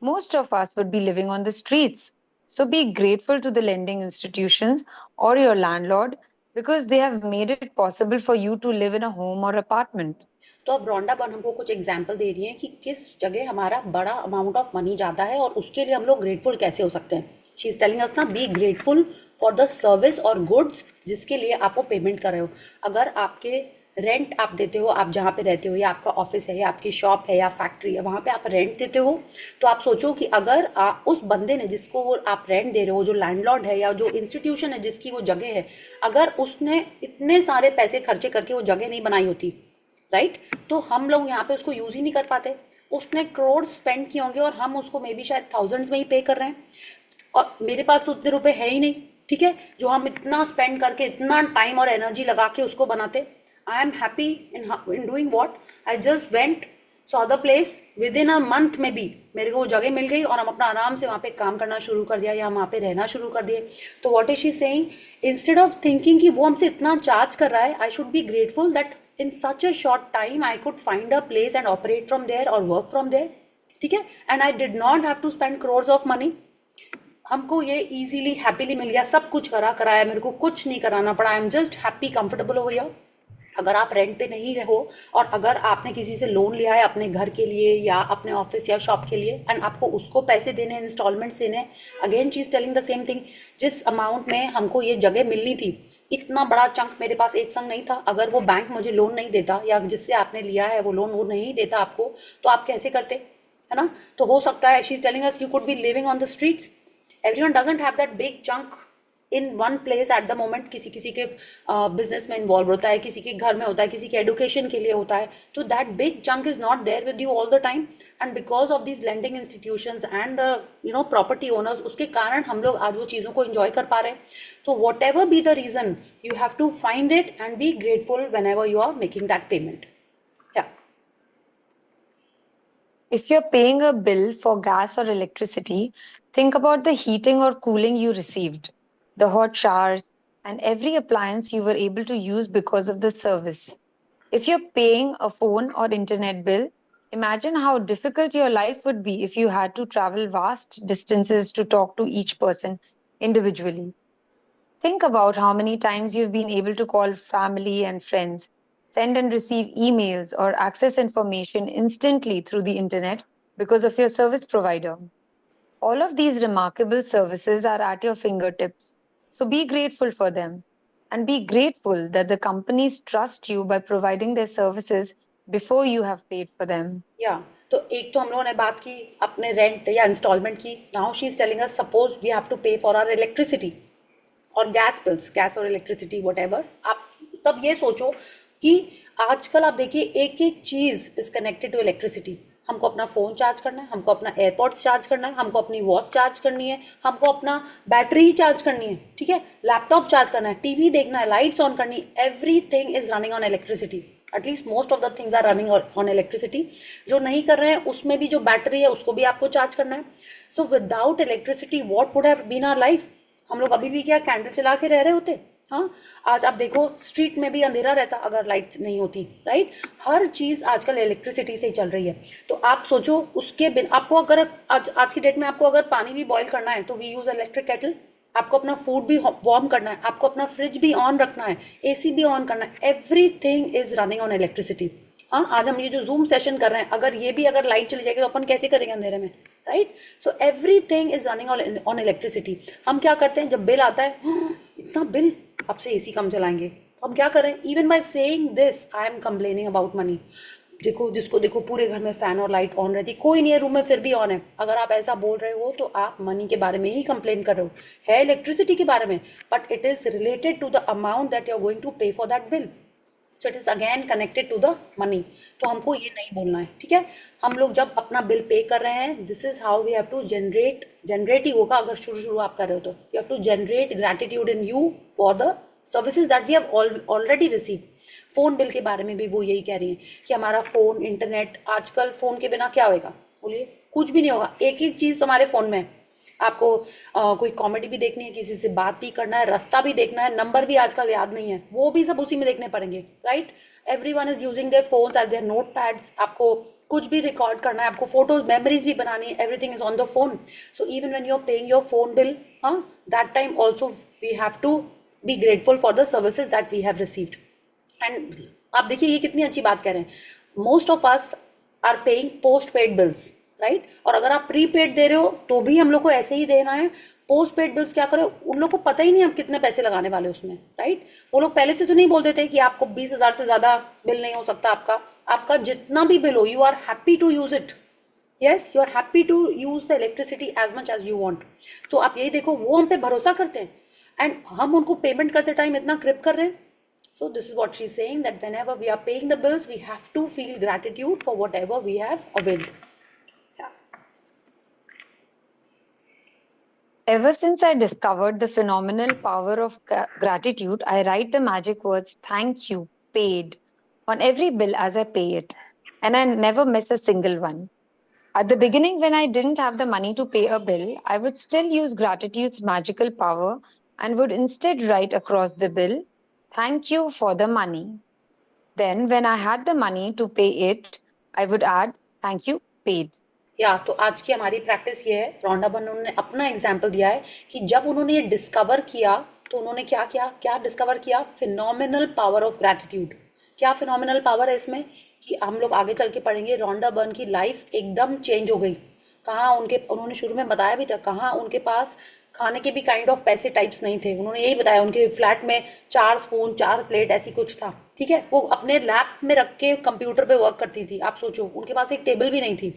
Most of us would be living on the streets. So be grateful to the lending institutions or your landlord because they have made it possible for you to live in a home or apartment. तो अब रोंडा बन हमको कुछ एग्जाम्पल दे रही है कि किस जगह हमारा बड़ा अमाउंट ऑफ मनी जाता है और उसके लिए हम लोग ग्रेटफुल कैसे हो सकते हैं. शी इज टेलिंग अस ना, B grateful for the service और गुड्स जिसके लिए आप वो पेमेंट कर रहे हो. अगर आपके रेंट आप देते हो, आप जहाँ पे रहते हो, या आपका ऑफिस है, या आपकी शॉप है, या फैक्ट्री है, वहाँ पे आप रेंट देते हो, तो आप सोचो कि अगर उस बंदे ने जिसको वो आप रेंट दे रहे हो, जो लैंडलॉर्ड है या जो इंस्टीट्यूशन है जिसकी वो जगह है, अगर उसने इतने सारे पैसे खर्चे करके वो जगह नहीं बनाई होती, राइट, तो हम लोग यहाँ पे उसको यूज़ ही नहीं कर पाते. उसने करोड़ स्पेंड किए होंगे और हम उसको मे बी शायद थाउजेंड्स में ही पे कर रहे हैं, और मेरे पास तो उतने रुपए है ही नहीं, ठीक है, जो हम इतना स्पेंड करके, इतना टाइम और एनर्जी लगा के उसको बनाते. I am happy in doing what, I just went saw the place with in a month में भी मेरे को वो जगह मिल गई और हम अपना आराम से वहाँ पे काम करना शुरू कर दिया या वहाँ पे रहना शुरू कर दिए. तो what is she saying, instead of thinking कि वो हमसे इतना चार्ज कर रहा है, I should be grateful that in such a short time I could find a place and operate from there और वर्क फ्रॉम देयर. ठीक है, and I did not have to spend crores of money. हमको ये इजीली हैप्पीली मिल गया, सब कुछ कराया, मेरे को कुछ नहीं कराना पड़ा. I am just happy comfortable over here. अगर आप रेंट पे नहीं रहो और अगर आपने किसी से लोन लिया है अपने घर के लिए या अपने ऑफिस या शॉप के लिए एंड आपको उसको पैसे देने, इंस्टॉलमेंट्स देने, again she is telling the same thing. जिस अमाउंट में हमको ये जगह मिलनी थी, इतना बड़ा चंक मेरे पास एक संग नहीं था. अगर वो बैंक मुझे लोन नहीं देता या जिससे आपने लिया है वो लोन वो नहीं देता आपको, तो आप कैसे करते, है ना. तो हो सकता है she is telling us you could be living on the streets. Everyone doesn't have that big chunk in one place at the moment. किसी किसी के बिजनेस में इन्वॉल्व होता है, किसी के घर में होता है, किसी के एडुकेशन के लिए होता है. तो that big chunk is not there with you all the time. And because of these lending institutions and the property owners, उसके कारण हम लोग आज वो चीज़ों को इन्जॉय कर पा रहे हैं. तो whatever be the reason, you have to find it and be grateful whenever you are making that payment. If you're paying a bill for gas or electricity, think about the heating or cooling you received, the hot showers, and every appliance you were able to use because of the service. If you're paying a phone or internet bill, imagine how difficult your life would be if you had to travel vast distances to talk to each person individually. Think about how many times you've been able to call family and friends, send and receive emails, or access information instantly through the internet because of your service provider. All of these remarkable services are at your fingertips, so be grateful for them. And be grateful that the companies trust you by providing their services before you have paid for them. या तो एक तो हम लोगों ने बात की अपने रेंट या इंस्टॉलमेंट की. Now she is telling us suppose we have to pay for our electricity और गैस बिल्स, गैस और इलेक्ट्रिसिटी वट एवर. आप तब ये सोचो कि आजकल आप देखिए एक एक चीज़ इज कनेक्टेड टू इलेक्ट्रिसिटी. हमको अपना फ़ोन चार्ज करना है, हमको अपना एयरपॉड्स चार्ज करना है, हमको अपनी वॉच चार्ज करनी है, हमको अपना बैटरी चार्ज करनी है, ठीक है, लैपटॉप चार्ज करना है, टीवी देखना है, लाइट्स ऑन करनी है. Everything is running on electricity. At least most of the things are running on electricity. जो नहीं कर रहे हैं उसमें भी जो बैटरी है उसको भी आपको चार्ज करना है. So without electricity what would have been our life. हम लोग अभी भी क्या कैंडल चला के रह रहे होते. हाँ, आज आप देखो स्ट्रीट में भी अंधेरा रहता अगर लाइट्स नहीं होती, राइट. हर चीज़ आजकल इलेक्ट्रिसिटी से ही चल रही है. तो आप सोचो उसके बिन आपको अगर आज की डेट में आपको अगर पानी भी बॉईल करना है तो वी यूज़ इलेक्ट्रिक केटल. आपको अपना फूड भी वार्म करना है, आपको अपना फ्रिज भी ऑन रखना है, एसी भी ऑन करना है. Everything is running on electricity. हाँ, आज हम ये जो जूम सेशन कर रहे हैं, अगर ये भी अगर लाइट चली जाएगी तो अपन कैसे करेंगे अंधेरे में, right. So everything is running on electricity. हम क्या करते हैं जब बिल आता है, "हाँ, इतना बिल, आपसे एसी कम चलाएंगे." तो हम क्या कर रहे हैं, even by saying this I am complaining about money. देखो जिसको देखो पूरे घर में फैन और लाइट ऑन रहती, कोई नहीं है रूम में फिर भी ऑन है. अगर आप ऐसा बोल रहे हो तो आप मनी के बारे में ही कंप्लेन कर रहे हो. है इलेक्ट्रिसिटी के बारे में, but it is related to the amount that you are going to pay for that bill. So it is again connected to the money. तो हमको ये नहीं बोलना है, ठीक है. हम लोग जब अपना बिल पे कर रहे हैं, this is how we have to generate ही होगा. अगर शुरू आप कर रहे हो तो you have to generate gratitude in you for the services that we have already receive. Phone bill के बारे में भी वो यही कह रही हैं कि हमारा फ़ोन, इंटरनेट, आजकल फ़ोन के बिना क्या होएगा, बोलिए, कुछ भी नहीं होगा. एक एक चीज़ तुम्हारे फ़ोन में है. आपको कोई कॉमेडी भी देखनी है, किसी से बात भी करना है, रास्ता भी देखना है, नंबर भी आजकल याद नहीं है, वो भी सब उसी में देखने पड़ेंगे, right. Everyone is using their phones as their note pads. आपको कुछ भी रिकॉर्ड करना है, आपको फोटोज, मेमोरीज भी बनानी है, everything is on the phone. So even when you are paying your phone bill, हाँ, that time also we have to be grateful for the services that we have received. And आप देखिए ये कितनी अच्छी बात कह रहे हैं. Most of us are paying postpaid bills, right. और अगर आप प्रीपेड दे रहे हो तो भी हम लोग को ऐसे ही देना है. पोस्ट पेड बिल्स क्या करें, उन लोग को पता ही नहीं आप कितने पैसे लगाने वाले उसमें, राइट. वो लोग पहले से तो नहीं बोल देते कि आपको 20,000 से ज़्यादा बिल नहीं हो सकता. आपका जितना भी बिल हो, you are happy to use it. Yes, you are happy to use the electricity as much as you want. तो आप यही देखो, वो हम पे भरोसा करते हैं एंड हम उनको पेमेंट करते टाइम इतना क्रिप कर रहे हैं. So this is what she's saying, that whenever we are paying the bills, we have to feel gratitude for whatever we have availed. Yeah. Ever since I discovered the phenomenal power of gratitude, I write the magic words "thank you" paid on every bill as I pay it. and I never miss a single one. At the beginning, when I didn't have the money to pay a bill, I would still use gratitude's magical power and would instead write across the bill, "Thank you for the money." Then, when I had the money to pay it, I would add, "Thank you, paid." या तो आज की हमारी प्रैक्टिस ये है, रॉन्डा बर्नर ने अपना एग्जाम्पल दिया है कि जब उन्होंने ये डिस्कवर किया तो उन्होंने क्या किया, क्या डिस्कवर किया, फिनोमिनल पावर ऑफ ग्रैटिट्यूड। क्या फिनोमिनल पावर है इसमें कि हम लोग आगे चल के पढ़ेंगे, रॉन्डा बर्न की लाइफ एकदम चेंज हो गई। कहाँ उनके, उन्होंने शुरू में बताया भी था, कहाँ उनके पास खाने के भी काइंड ऑफ पैसे टाइप्स नहीं थे। उन्होंने यही बताया उनके फ्लैट में 4 स्पून 4 प्लेट ऐसी कुछ था, ठीक है। वो अपने लैप में रख के कंप्यूटर पे वर्क करती थी, आप सोचो, उनके पास एक टेबल भी नहीं थी।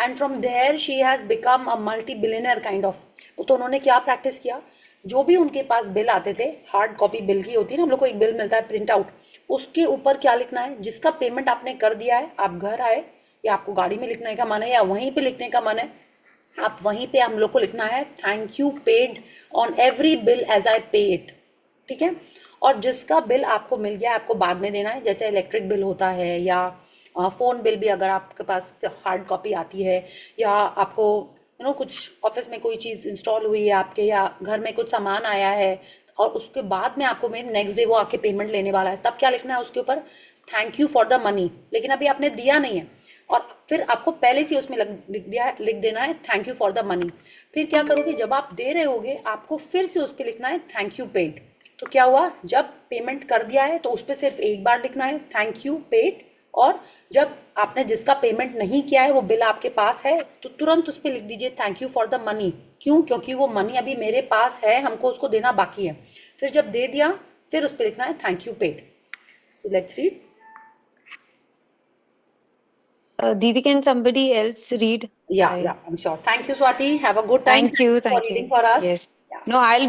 And from there she has become a multi billionaire kind of. तो उन्होंने क्या प्रैक्टिस किया, जो भी उनके पास बिल आते थे, हार्ड कॉपी बिल की होती है ना, हम लोग को एक बिल मिलता है प्रिंट आउट, उसके ऊपर क्या लिखना है, जिसका पेमेंट आपने कर दिया है, आप घर आए या आपको गाड़ी में लिखने का मन है या वहीं पे लिखने का मन है, आप वहीं पे हम लोग को लिखना है, thank you paid on every bill as I pay it, ठीक है। और जिसका बिल आपको मिल गया आपको बाद में देना है, जैसे इलेक्ट्रिक बिल होता है या फ़ोन बिल भी अगर आपके पास हार्ड कॉपी आती है, या आपको कुछ ऑफिस में कोई चीज़ इंस्टॉल हुई है आपके, या घर में कुछ सामान आया है और उसके बाद में आपको मेरे नेक्स्ट डे वो आके पेमेंट लेने वाला है, तब क्या लिखना है उसके ऊपर, thank you for the money. लेकिन अभी आपने दिया नहीं है और फिर आपको पहले से उसमें लिख देना है thank you for the money. फिर क्या करोगे, जब आप दे रहे होगे आपको फिर से उस पर लिखना है थैंक यू पेड। तो क्या हुआ, जब पेमेंट कर दिया है तो उस पर सिर्फ एक बार लिखना है थैंक यू पेड, और जब आपने जिसका पेमेंट नहीं किया है वो बिल आपके पास है तो तुरंत उस पर लिख दीजिए thank you for the money. क्यों, क्योंकि वो मनी अभी मेरे पास है, हमको उसको देना बाकी है। फिर जब दे दिया फिर उस पर लिखना है thank you paid. So let's read. Didi, can somebody else read? Yeah, I'm sure. Thank you, Swati. Have a good time. Thank you, for thank reading you. for us. Yes. Yeah. No, I'll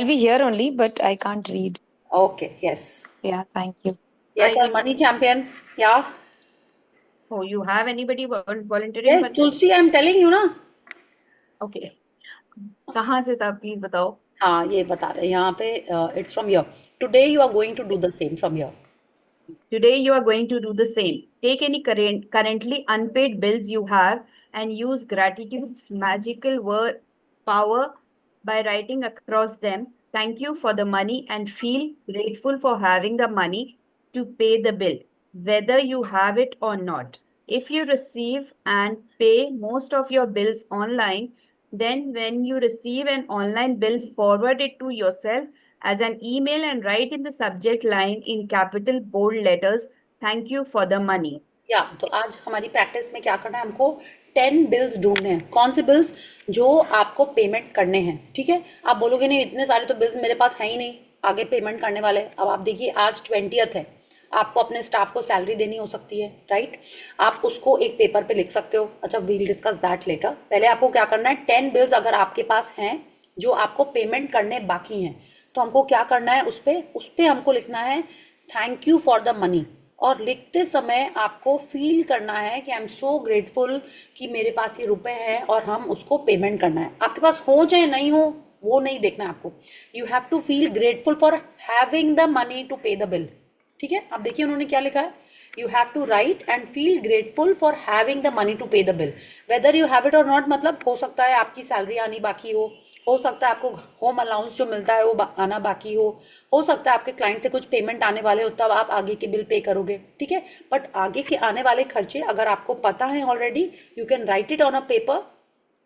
be here only, but I can't read. Okay. Yes. Yeah, thank you. Yes, our I money champion. Yeah. Oh, you have anybody volunteering Yes, for this? Tulsi, I'm telling you ना। Okay. कहाँ से था प्लीज बताओ। हाँ, ये बता रहे हैं यहाँ पे, it's from here. Today you are going to do the same from here. Today you are going to do the same. Take any currently unpaid bills you have and use gratitude's magical word power by writing across them. Thank you for the money and feel grateful for having the money to pay the bill, whether you have it or not. If you receive and pay most of your bills online, then when you receive an online bill, forward it to yourself as an email and write in the subject line in capital bold letters, "Thank you for the money." या तो आज हमारी प्रैक्टिस में क्या करना है, हमको 10 बिल्स ढूंढने हैं। कौन से बिल्स, जो आपको पेमेंट करने हैं, ठीक है। आप बोलोगे नहीं इतने सारे तो बिल्स मेरे पास हैं ही नहीं आगे पेमेंट करने वाले। अब आप देखिए आज 20th है, आपको अपने स्टाफ को सैलरी देनी हो सकती है, राइट। आप उसको एक पेपर पे लिख सकते हो। अच्छा, वील डिस्कस दैट लेटर। पहले आपको क्या करना है, 10 बिल्स अगर आपके पास हैं जो आपको पेमेंट करने बाकी हैं, तो हमको क्या करना है, उस पर हमको लिखना है thank you for the money. और लिखते समय आपको फील करना है कि आई एम सो ग्रेटफुल कि मेरे पास ये रुपए हैं और हम उसको पेमेंट करना है। आपके पास हो चाहे नहीं हो वो नहीं देखना है आपको। You have to feel grateful for having the money to pay the bill, ठीक है। अब देखिए उन्होंने क्या लिखा है, you have to write and feel grateful for having the money to pay the bill, whether you have it or not. मतलब हो सकता है आपकी सैलरी आनी बाकी हो सकता है आपको होम अलाउंस जो मिलता है वो आना बाकी हो सकता है आपके क्लाइंट से कुछ पेमेंट आने वाले हो, तब आप आगे के बिल पे करोगे, ठीक है। बट आगे के आने वाले खर्चे अगर आपको पता है already, you can write it on a paper.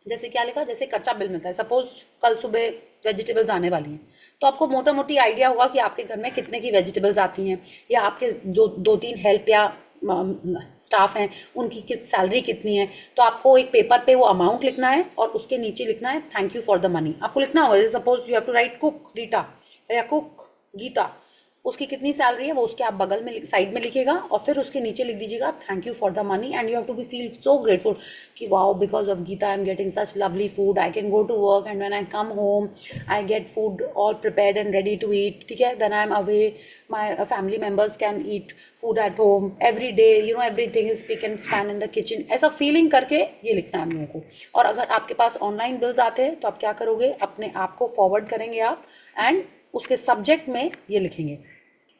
जैसे क्या लिखा, जैसे कच्चा बिल मिलता है, सपोज कल सुबह वेजिटेबल्स आने वाली हैं, तो आपको मोटा मोटी आइडिया होगा कि आपके घर में कितने की वेजिटेबल्स आती हैं, या आपके जो 2-3 हेल्प या स्टाफ हैं उनकी सैलरी कितनी है। तो आपको एक पेपर पे वो अमाउंट लिखना है और उसके नीचे लिखना है thank you for the money. आपको लिखना होगा, जैसे suppose you have to write cook Rita या कुक गीता, उसकी कितनी सैलरी है वो उसके आप बगल में साइड में लिखिएगा और फिर उसके नीचे लिख दीजिएगा thank you for the money. And you have to be feel so grateful कि wow, because of Geeta I am getting such lovely food, I can go to work and when I come home I get food all prepared and ready to eat, ठीक है। When I am away my family members can eat food at home every day, everything is spick and span in the kitchen. ऐसा फीलिंग करके ये लिखना है हम लोगों को। और अगर आपके पास ऑनलाइन बिल्स आते हैं तो आप क्या करोगे, अपने आप को फॉरवर्ड करेंगे आप, एंड उसके सब्जेक्ट में ये लिखेंगे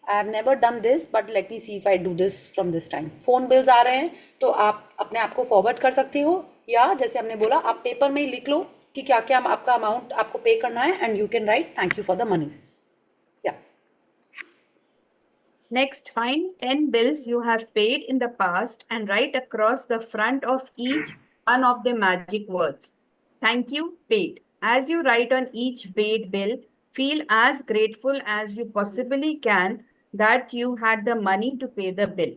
I have never done this but let me see if I do this from this time. Phone bills आ रहे हैं तो आप अपने आप को फॉरवर्ड कर सकती हो, या जैसे हमने बोला आप पेपर में ही लिख लो कि क्या क्या आपका अमाउंट आपको पे करना है, and you can write thank you for the money. या Next, find 10 bills you have paid in the past and write across the front of each one of the magic words. Thank you, paid. As you write on each paid bill, feel as grateful as you possibly can that you had the money to pay the bill.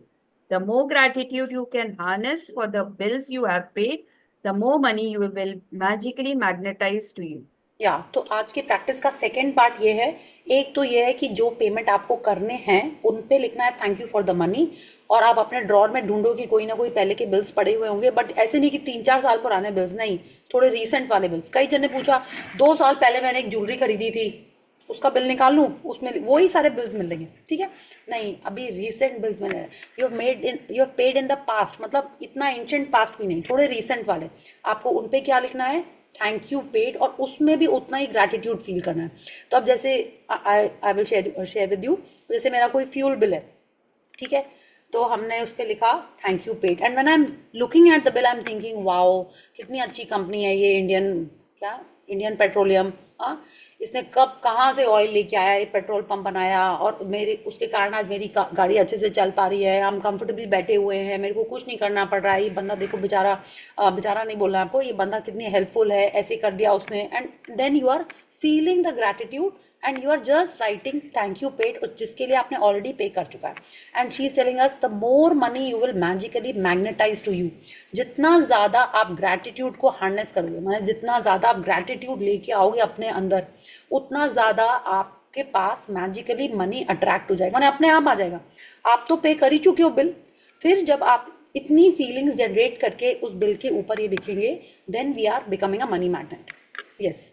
The more gratitude you can harness for the bills you have paid, the more money you will magically magnetize to you. या तो आज की प्रैक्टिस का सेकेंड पार्ट ये है, एक तो ये है कि जो पेमेंट आपको करने हैं उन पे लिखना है thank you for the money, और आप अपने ड्रॉर में ढूंढो कि कोई ना कोई पहले के बिल्स पड़े हुए होंगे, बट ऐसे नहीं कि 3-4 साल पुराने बिल्स, नहीं, थोड़े रीसेंट वाले बिल्स। कई जन ने पूछा 2 साल पहले मैंने एक ज्वेलरी खरीदी थी, उसका बिल निकाल लूँ, उसमें वही सारे बिल्स मिल लेंगे, ठीक है? नहीं, अभी रीसेंट बिल्स मिल रहे हैं। You have paid in the past, मतलब इतना एंशिएंट पास्ट भी नहीं, थोड़े रीसेंट वाले, आपको उन पे क्या लिखना है, थैंक यू पेड, और उसमें भी उतना ही ग्रैटिट्यूड फील करना है। तो अब जैसे I will share with you, जैसे मेरा कोई फ्यूल बिल है, ठीक है, तो हमने उस पर लिखा thank you paid, and when I am looking at the bill I am thinking wow कितनी अच्छी कंपनी है ये, इंडियन पेट्रोलियम, हाँ, इसने कब कहाँ से ऑयल लेके आया, ये पेट्रोल पंप बनाया, और मेरे उसके कारण आज मेरी गाड़ी अच्छे से चल पा रही है, हम कंफर्टेबली बैठे हुए हैं, मेरे को कुछ नहीं करना पड़ रहा है। ये बंदा देखो बेचारा, बेचारा नहीं बोलना आपको, ये बंदा कितनी हेल्पफुल है, ऐसे कर दिया उसने, and then you are feeling the gratitude and you are just writing thank you paid, जिसके लिए आपने ऑलरेडी पे कर चुका है। And she is telling us the more money you will magically magnetise to you. जितना ज़्यादा आप ग्रैटिट्यूड को हार्नेस करोगे, मतलब जितना ज़्यादा आप ग्रैटिट्यूड लेके आओगे अपने अंदर, उतना ज़्यादा आपके पास मैजिकली मनी अट्रैक्ट हो जाएगा, अपने आप आ जाएगा। आप तो पे कर ही चुके हो बिल, फिर जब आप इतनी फीलिंग्स जनरेट करके उस बिल के ऊपर ये लिखेंगे, then we are becoming a money magnet. Yes.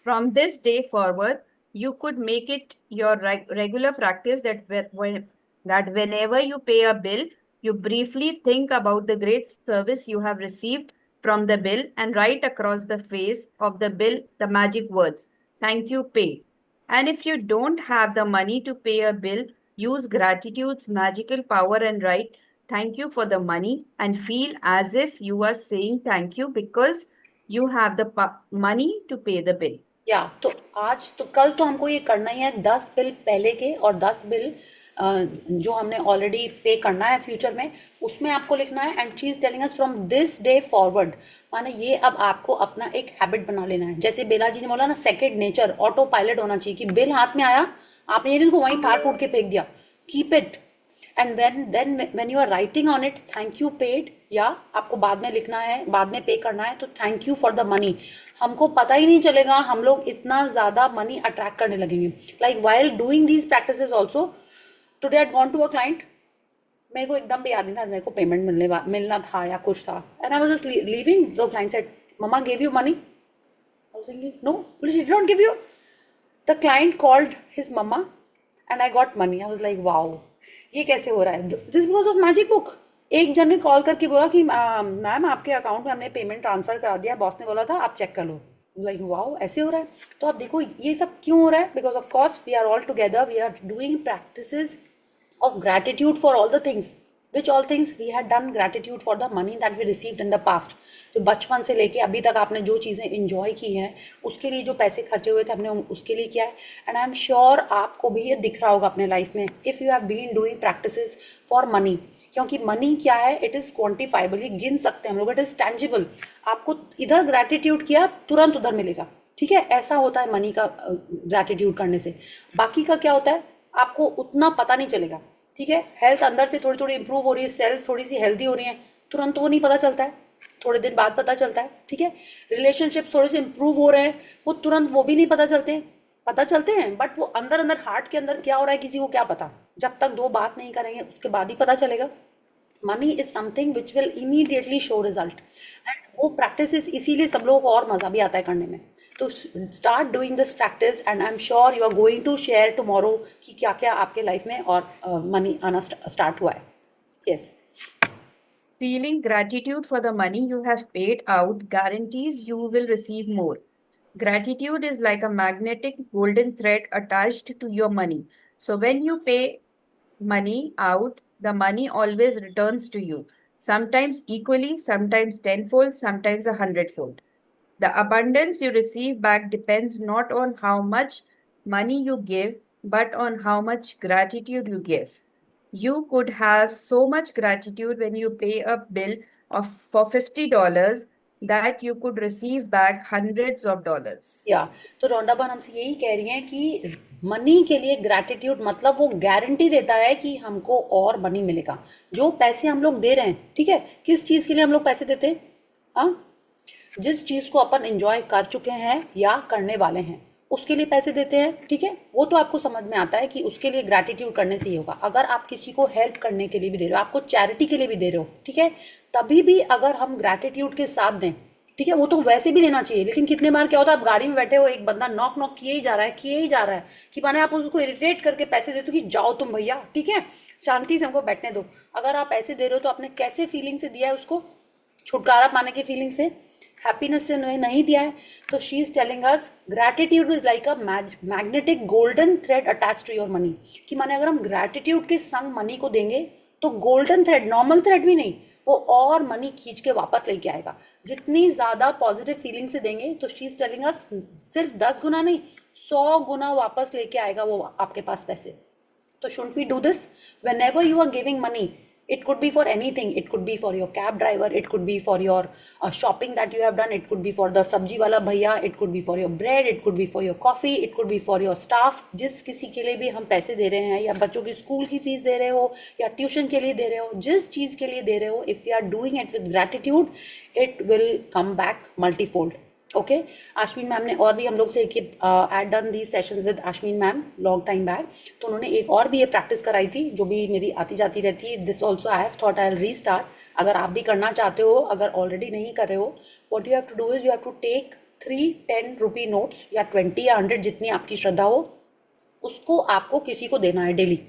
From this day forward, you could make it your regular practice that whenever you pay a bill, you briefly think about the great service you have received from the bill and write across the face of the bill the magic words, thank you, pay. And if you don't have the money to pay a bill, use gratitude's magical power and write thank you for the money and feel as if you are saying thank you because you have the money to pay the bill. या तो आज तो कल तो हमको ये करना ही है, 10 बिल पहले के और 10 बिल जो हमने ऑलरेडी पे करना है फ्यूचर में, उसमें आपको लिखना है। And she is telling us from this day forward, माने ये अब आपको अपना एक हैबिट बना लेना है। जैसे बेला जी ने बोला ना, सेकंड नेचर, ऑटो पायलट होना चाहिए कि बिल हाथ में आया, आपने ये इनको वहीं फाड़ फूट के फेंक दिया, keep it, and when you are writing on it thank you paid, या आपको बाद में लिखना है, बाद में पे करना है, तो thank you for the money. हमको पता ही नहीं चलेगा, हम लोग इतना ज़्यादा मनी अट्रैक्ट करने लगेंगे। Like while doing these practices also, today I gone to a client, मेरे को एकदम भी याद नहीं था मेरे को पेमेंट मिलना था या कुछ था, and I was just leaving, the client said mamma gave you money, I was thinking no, she did not give you. The client called his mamma and I got money. I was like wow, ये कैसे हो रहा है? This because of magic book. एक जन ने कॉल करके बोला कि मैम आपके अकाउंट में हमने पेमेंट ट्रांसफर करा दिया, बॉस ने बोला था आप चेक कर लो। लाइक वाओ, ऐसे हो रहा है। तो आप देखो ये सब क्यों हो रहा है, because of course we are all together, we are doing practices of gratitude for all the things, which all things we had done gratitude for the money that we received in the past। जो बचपन से लेके अभी तक आपने जो चीज़ें इंजॉय की हैं, उसके लिए जो पैसे खर्चे हुए थे हमने उसके लिए किया है। एंड आई एम श्योर आपको भी ये दिख रहा होगा अपने लाइफ में, if you have been doing practices for money, क्योंकि मनी क्या है, इट इज़ क्वान्टिफाइबल, ये गिन सकते हैं हम लोग, इट इज़ टैंजिबल। आपको इधर ग्रैटिट्यूड किया तुरंत उधर मिलेगा, ठीक है? ऐसा होता है मनी का ग्रैटिट्यूड करने से। बाकी का क्या होता है, आपको उतना पता नहीं चलेगा, ठीक है? हेल्थ अंदर से थोड़ी थोड़ी इंप्रूव हो रही है, सेल्स थोड़ी सी हेल्दी हो रही हैं, तुरंत वो नहीं पता चलता है, थोड़े दिन बाद पता चलता है, ठीक है? रिलेशनशिप्स थोड़े से इंप्रूव हो रहे हैं, वो तुरंत वो भी नहीं पता चलते हैं, बट वो अंदर अंदर हार्ट के अंदर क्या हो रहा है किसी को क्या पता, जब तक 2 बात नहीं करेंगे उसके बाद ही पता चलेगा। Money is something which will immediately show result, and वो प्रैक्टिस इसीलिए सब लोगों को और मज़ा भी आता है करने में। तो start doing this practice and I am sure you are going to share tomorrow कि क्या क्या आपके लाइफ में और मनी आना स्टार्ट हुआ है। Yes. Feeling gratitude for the money you have paid out guarantees you will receive more. Gratitude is like a magnetic golden thread attached to your money. So when you pay money out, the money always returns to you. Sometimes equally, sometimes tenfold, sometimes 100-fold. The abundance you receive back depends not on how much money you give, but on how much gratitude you give. You could have so much gratitude when you pay a bill of for $50 that you could receive back hundreds of dollars. या तो रोंडाबन हमसे यही कह रही हैं कि मनी के लिए ग्रैटिट्यूड मतलब वो गारंटी देता है कि हमको और मनी मिलेगा। जो पैसे हम लोग दे रहे हैं, ठीक है, किस चीज़ के लिए हम लोग पैसे देते हैं? हाँ, जिस चीज़ को अपन एंजॉय कर चुके हैं या करने वाले हैं उसके लिए पैसे देते हैं, ठीक है, वो तो आपको समझ में आता है कि उसके लिए ग्रैटिट्यूड करने से ही होगा। अगर आप किसी को हेल्प करने के लिए भी दे रहे हो, आपको चैरिटी के लिए भी दे रहे हो, ठीक है, तभी भी अगर हम ग्रैटिट्यूड के साथ दें, ठीक है, वो तो वैसे भी देना चाहिए। लेकिन कितने बार क्या होता है, आप गाड़ी में बैठे हो, एक बंदा नॉक नॉक किए ही जा रहा है, किए ही जा रहा है, कि माने आप उसको इरिटेट करके पैसे देते हो कि जाओ तुम भैया, ठीक है, शांति से हमको बैठने दो। अगर आप पैसे दे रहे हो तो आपने कैसे फीलिंग से दिया है उसको? छुटकारा पाने की फीलिंग से, हैप्पीनेस से नहीं दिया है। तो she is telling us gratitude is like a magnetic golden thread attach to your money, कि माने अगर हम ग्रैटिट्यूड के संग मनी को देंगे तो गोल्डन थ्रेड, नॉर्मल थ्रेड भी नहीं, वो और मनी खींच के वापस लेके आएगा। जितनी ज़्यादा पॉजिटिव फीलिंग से देंगे तो शी इज टेलिंग अस सिर्फ 10 गुना नहीं, 100 गुना वापस लेके आएगा वो आपके पास पैसे। तो shouldn't we do this? Whenever you are giving money, it could be for anything. It could be for your cab driver, it could be for your shopping that you have done, it could be for the sabji wala bhaiya, it could be for your bread, it could be for your coffee, it could be for your staff। जिस किसी के लिए भी हम पैसे दे रहे हैं, या बच्चों की स्कूल की फीस दे रहे हो, या ट्यूशन के लिए दे रहे हो, जिस चीज़ के लिए दे रहे हो, if you are doing it with gratitude, it will come back multifold। Okay, Ashwin ma'am ने और भी हम लोग से कि had done these sessions with Ashwin ma'am long time back, तो उन्होंने एक और भी ये प्रैक्टिस कराई थी जो भी मेरी आती जाती रहती है। This also I have thought I will restart. अगर आप भी करना चाहते हो, अगर ऑलरेडी नहीं कर रहे हो, what you have to do is you have to take 3 10 rupee notes या 20 या 100 जितनी आपकी श्रद्धा हो, उसको आपको किसी को देना है डेली,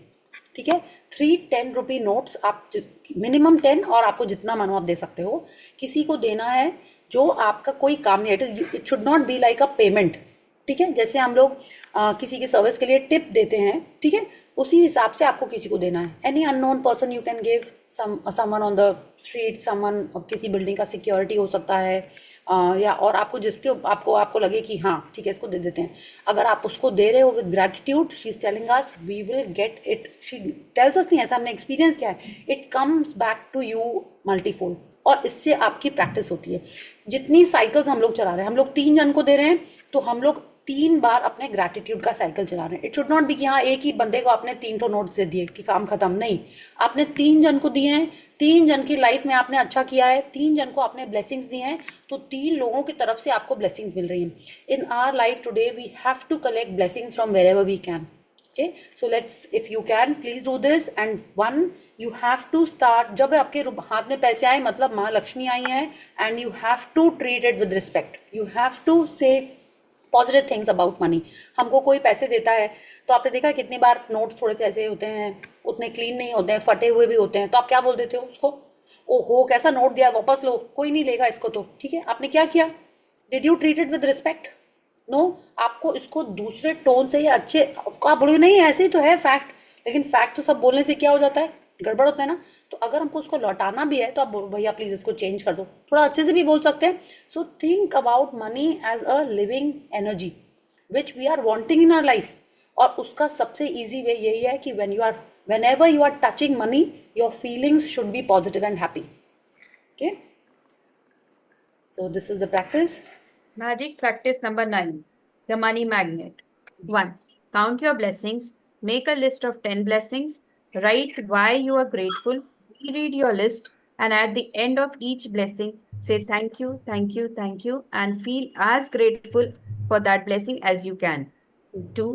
ठीक है। 3 10 रुपी नोट्स आप मिनिमम 10 और आपको जितना मानो आप दे सकते हो, किसी को देना है जो आपका कोई काम नहीं है। It should not be like a payment, ठीक है। जैसे हम लोग किसी की सर्विस के लिए टिप देते हैं, ठीक है, उसी हिसाब से आपको किसी को देना है। Any unknown person you can give, someone on the street, someone किसी बिल्डिंग का सिक्योरिटी हो सकता है, या और आपको जिसके आपको लगे कि हाँ ठीक है इसको दे देते हैं। अगर आप उसको दे रहे हो with gratitude, she is telling us we will get it, she tells us नहीं, ऐसा हमने एक्सपीरियंस किया है, it comes back to you multifold. और इससे आपकी प्रैक्टिस होती है। जितनी साइकिल्स हम लोग चला रहे हैं, हम लोग 3 जन को दे रहे हैं तो हम लोग 3 बार अपने ग्रैटिट्यूड का साइकिल चला रहे हैं। इट शुड नॉट बी कि हाँ एक ही बंदे को आपने 3 ठो नोट्स दे दिए कि काम खत्म, नहीं, आपने 3 जन को दिए हैं, 3 जन की लाइफ में आपने अच्छा किया है, 3 जन को आपने ब्लेसिंग्स दिए हैं, तो 3 लोगों की तरफ से आपको ब्लेसिंग्स मिल रही हैं। In our life today we have to collect blessings from wherever we can. Okay, so let's, if you can, please do this। and one, you have to start, जब आपके हाथ में पैसे आए मतलब माँ लक्ष्मी आई हैं, and you have to treat it with respect, you have to say positive things about money. हमको कोई पैसे देता है तो आपने देखा कितनी बार नोट्स थोड़े से ऐसे होते हैं, उतने क्लीन नहीं होते हैं, फटे हुए भी होते हैं, तो आप क्या बोल देते हो उसको, ओहो कैसा नोट दिया, वापस लो, कोई नहीं लेगा इसको, तो ठीक है आपने क्या किया, did you treat it with respect? No, आपको इसको दूसरे टोन से या अच्छे, आप बोलोगे नहीं ऐसे ही तो है फैक्ट, लेकिन फैक्ट तो सब बोलने से क्या हो जाता है, गड़बड़ होता है ना। तो अगर हमको उसको लौटाना भी है तो आप भैया प्लीज इसको चेंज कर दो, थोड़ा अच्छे से भी बोल सकते हैं। So think about money as a living energy which we are wanting in our life. और उसका सबसे इजी वे यही है कि whenever you are touching money, your feelings should be positive and happy। Okay, so this is the practice। Magic practice number 9, the money magnet. 1. Count your blessings. Make a list of 10 blessings. Write why you are grateful. Reread your list, and at the end of each blessing, say thank you, thank you, thank you, and feel as grateful for that blessing as you can. 2.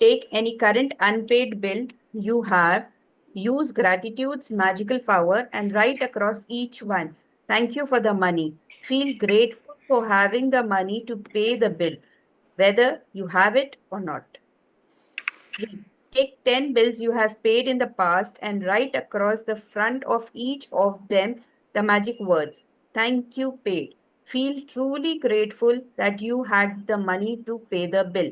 Take any current unpaid bill you have. Use gratitude's magical power and write across each one. Thank you for the money. Feel grateful for having the money to pay the bill, whether you have it or not. 3. Take 10 bills you have paid in the past and write across the front of each of them the magic words, thank you paid. Feel truly grateful that you had the money to pay the bill.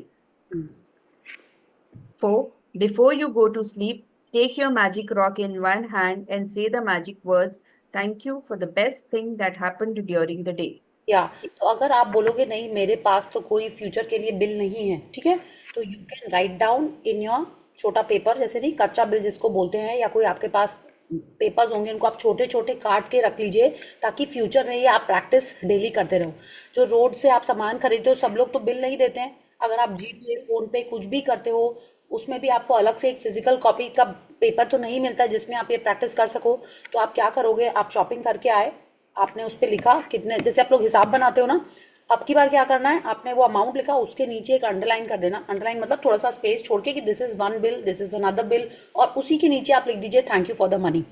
4. Before you go to sleep, take your magic rock in one hand and say the magic words, "Thank you for the best thing that happened during the day." या तो अगर आप बोलोगे नहीं मेरे पास तो कोई फ्यूचर के लिए बिल नहीं है, ठीक है, तो you can write down in your छोटा पेपर, जैसे नहीं कच्चा बिल जिसको बोलते हैं, या कोई आपके पास पेपर्स होंगे उनको आप छोटे छोटे काट के रख लीजिए, ताकि फ्यूचर में ये आप प्रैक्टिस डेली करते रहो। जो रोड से आप सामान खरीदते हो सब लोग तो बिल नहीं देते हैं, अगर आप जीपे फोन पे कुछ भी करते हो उसमें भी आपको अलग से एक फिजिकल कॉपी का पेपर तो नहीं मिलता जिसमें आप ये प्रैक्टिस कर सको। तो आप क्या करोगे, आप शॉपिंग करके आए, आपने उस पर लिखा कितने, जैसे आप लोग हिसाब बनाते हो ना, अब की बार क्या करना है, आपने वो अमाउंट लिखा उसके नीचे एक अंडरलाइन कर देना, अंडरलाइन मतलब थोड़ा सा स्पेस छोड़ के कि this is one bill, this is another bill, और उसी के नीचे आप लिख दीजिए thank you for the money.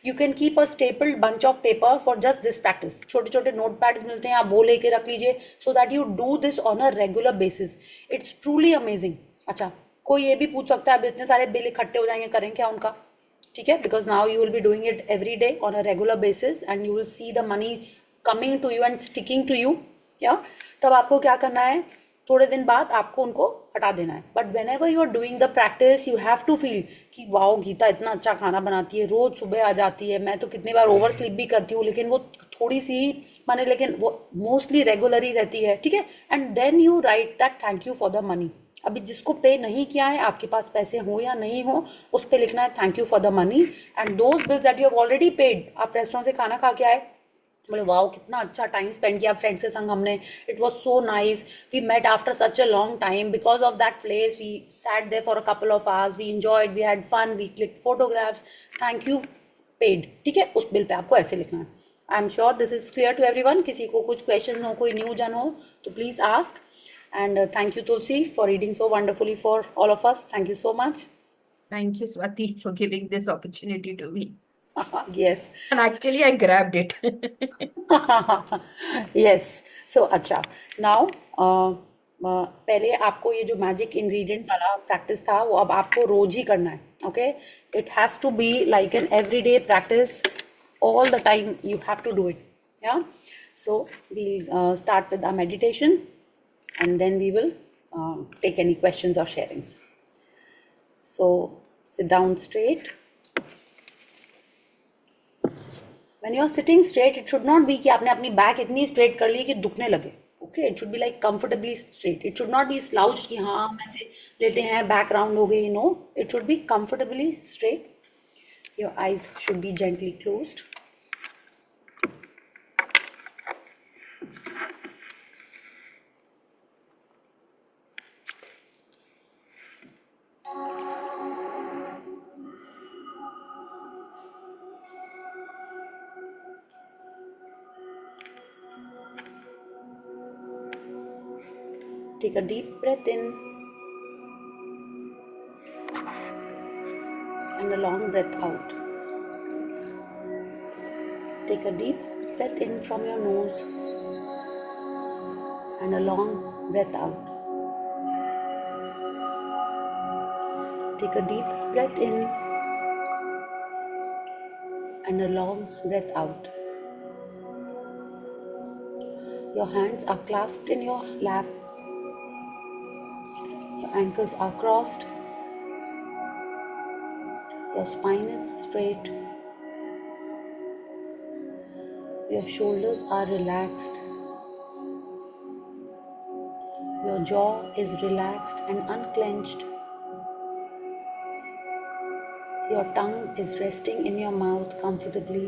You can keep a stapled bunch of paper for just this practice, छोटे छोटे नोट पैड्स मिलते हैं, आप वो लेके रख लीजिए, so that you do this on a regular basis. It's truly amazing. अच्छा, कोई ये भी पूछ सकता है अब इतने सारे बिल इकट्ठे हो जाएंगे, करें क्या उनका, ठीक है, because now you will be doing it every day on a regular basis and you will see the money coming to you and sticking to you. या तब आपको क्या करना है, थोड़े दिन बाद आपको उनको हटा देना है, but whenever you are doing the practice you have to feel कि वाओ गीता इतना अच्छा खाना बनाती है, रोज सुबह आ जाती है, मैं तो कितनी बार ओवर स्लीप भी करती हूँ लेकिन वो थोड़ी सी माने, लेकिन वो मोस्टली रेगुलर ही रहती है, ठीक है, and then you write that thank you for the money. अभी जिसको पे नहीं किया है, आपके पास पैसे हो या नहीं हो, उस पर लिखना है thank you for the money and those bills that you have already paid. आप रेस्टोरेंट से खाना खा के आए, बोले वाओ कितना अच्छा टाइम स्पेंड किया फ्रेंड्स के संग हमने, it was so nice, we met after such a long time because of that place, we sat there for a couple of hours, we enjoyed, we had fun, we click photographs, thank you paid, ठीक है, उस बिल पे आपको ऐसे लिखना है। I am sure this is clear to everyone. किसी को कुछ क्वेश्चन हो, कोई न्यू जन हो तो please ask. And thank you Tulsi for reading so wonderfully for all of us. Thank you so much. Thank you, Swati, for giving this opportunity to me. Yes. And actually, I grabbed it. Yes. So अच्छा, now पहले आपको ये जो मैजिक इंग्रेडिएंट वाला प्रैक्टिस था वो अब आपको रोज ही करना है, okay, it has to be like an everyday practice, all the time you have to do it, yeah. So we'll start with our meditation and then we will take any questions or sharings. So sit down straight. When you are sitting straight, it should not be कि आपने अपनी बैक इतनी स्ट्रेट कर ली कि दुखने लगे, okay, it should be like comfortably straight, it should not be slouched कि हाँ हम ऐसे लेते हैं बैक राउंड हो गई, no, it should be comfortably straight. Your eyes should be gently closed. Take a deep breath in and a long breath out. Take a deep breath in from your nose and a long breath out. Take a deep breath in and a long breath out. Your hands are clasped in your lap. Your ankles are crossed. Your spine is straight. Your shoulders are relaxed. Your jaw is relaxed and unclenched. Your tongue is resting in your mouth comfortably.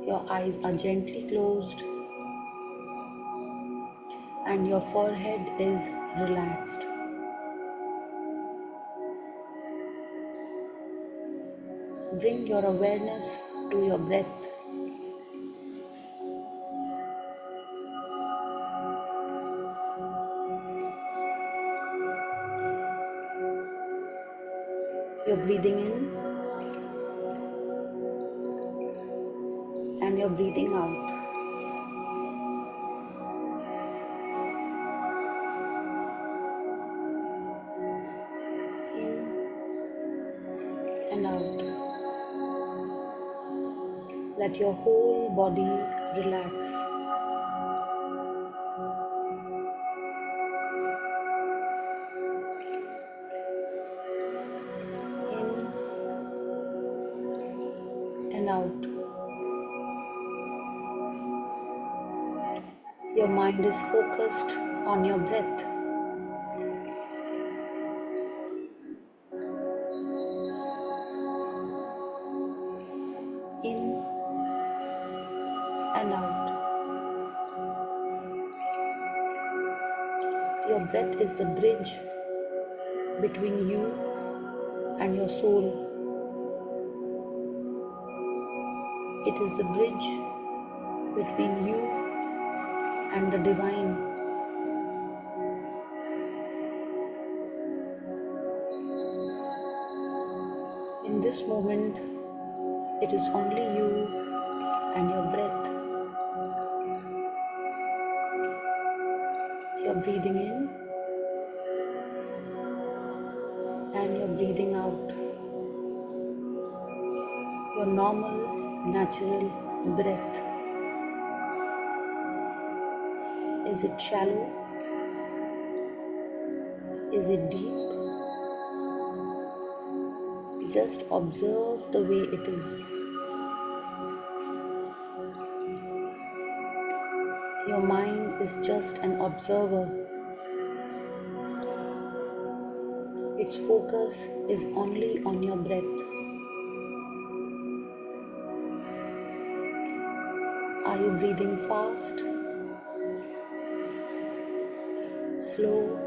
Your eyes are gently closed and your forehead is relaxed. Bring your awareness to your breath. You're breathing in and you're breathing out. In and out. Let your whole body relax. In and out. Your mind is focused on your breath. In and out. Your breath is the bridge between you and your soul. It is the bridge between you and the divine. In this moment, it is only you and your breath. You're breathing in and you're breathing out. Your normal, natural breath. Is it shallow? Is it deep? Just observe the way it is. Your mind is just an observer. Its focus is only on your breath. Are you breathing fast? Slow?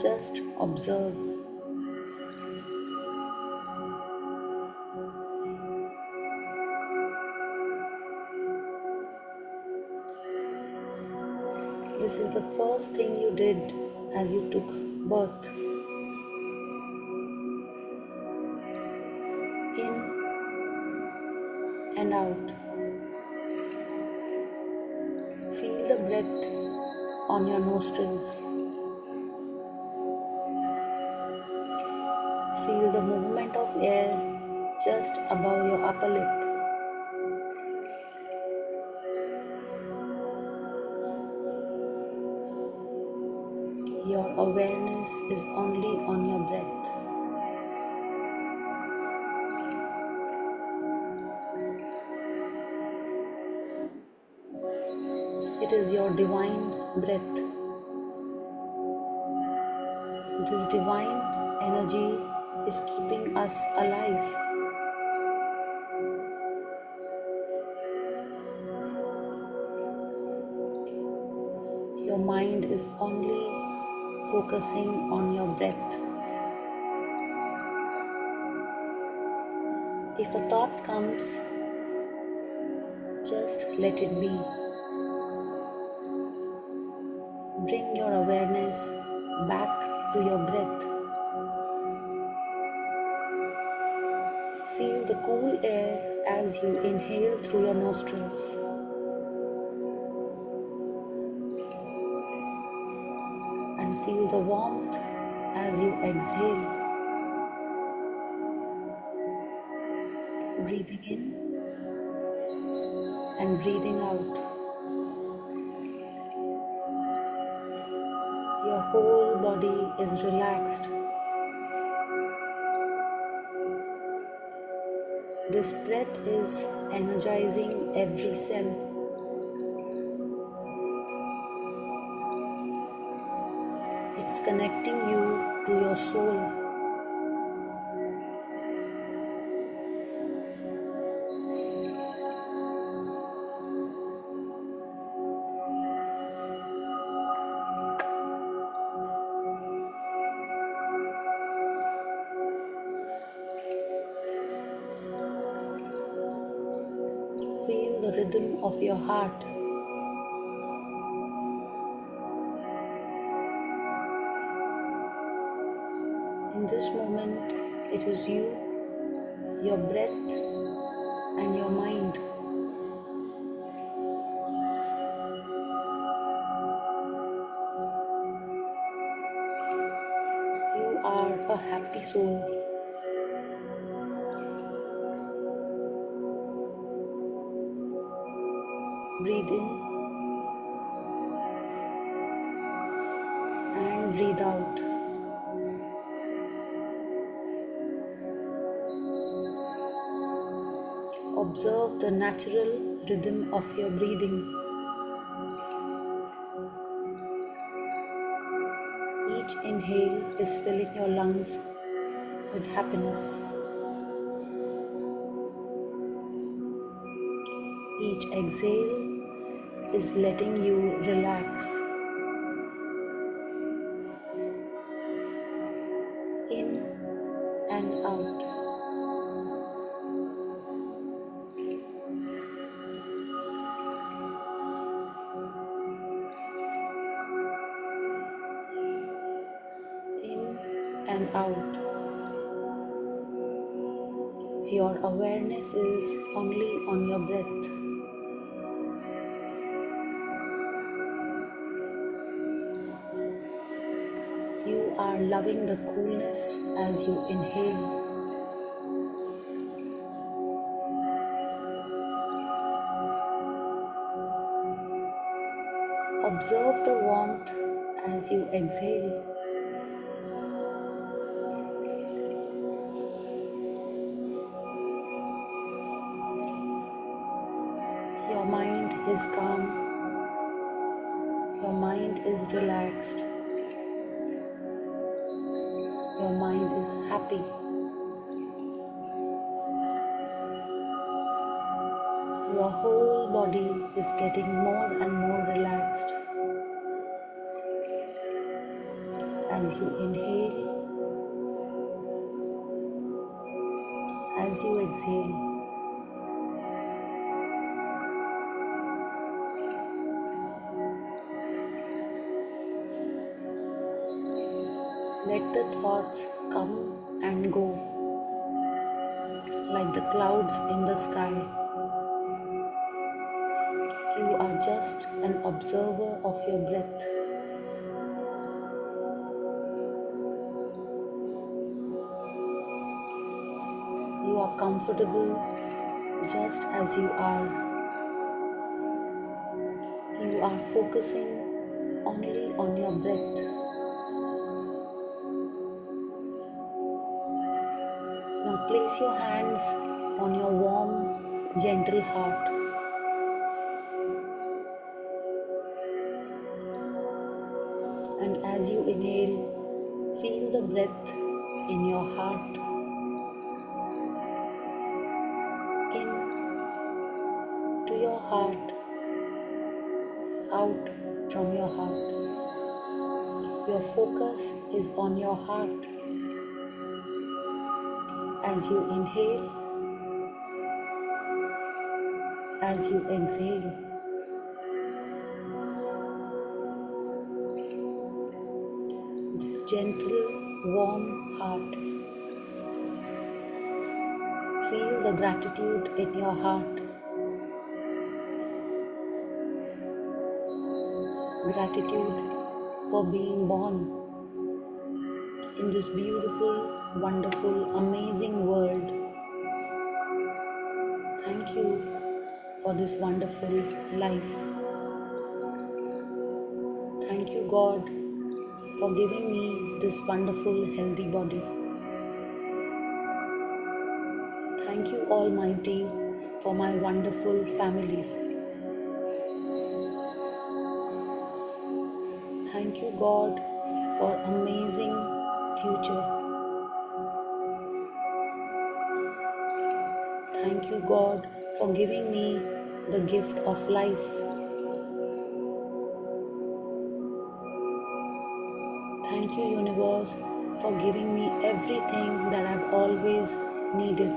Just observe. This is the first thing you did as you took birth. In and out. Feel the breath on your nostrils. Feel the movement of air just above your upper lip. Your awareness is only on your breath. It is your divine breath. This divine energy is keeping us alive. Your mind is only focusing on your breath. If a thought comes, just let it be. Bring your awareness back to your breath. Feel the cool air as you inhale through your nostrils. And feel the warmth as you exhale. Breathing in and breathing out. Your whole body is relaxed. This breath is energizing every cell. It's connecting you to your soul. Feel the rhythm of your heart. In this moment, it is you, your breath, and your mind. You are a happy soul. Breathe in and breathe out. Observe the natural rhythm of your breathing. Each inhale is filling your lungs with happiness. Each exhale is letting you relax. In and out. In and out. Your awareness is only on your breath. You are loving the coolness as you inhale. Observe the warmth as you exhale. Your mind is calm. Your mind is relaxed. Your mind is happy. Your whole body is getting more and more relaxed as you inhale, as you exhale. Let the thoughts come and go like the clouds in the sky. You are just an observer of your breath. You are comfortable just as you are. You are focusing only on your breath. Now place your hands on your warm, gentle heart. And as you inhale, feel the breath in your heart. In to your heart, out from your heart. Your focus is on your heart. As you inhale, as you exhale, this gentle, warm heart. Feel the gratitude in your heart. Gratitude for being born in this beautiful, wonderful, amazing world. Thank you for this wonderful life. Thank you, God, for giving me this wonderful, healthy body. Thank you, Almighty, for my wonderful family. Thank you, God, for amazing future. Thank you, God, for giving me the gift of life. Thank you, universe, for giving me everything that I've always needed.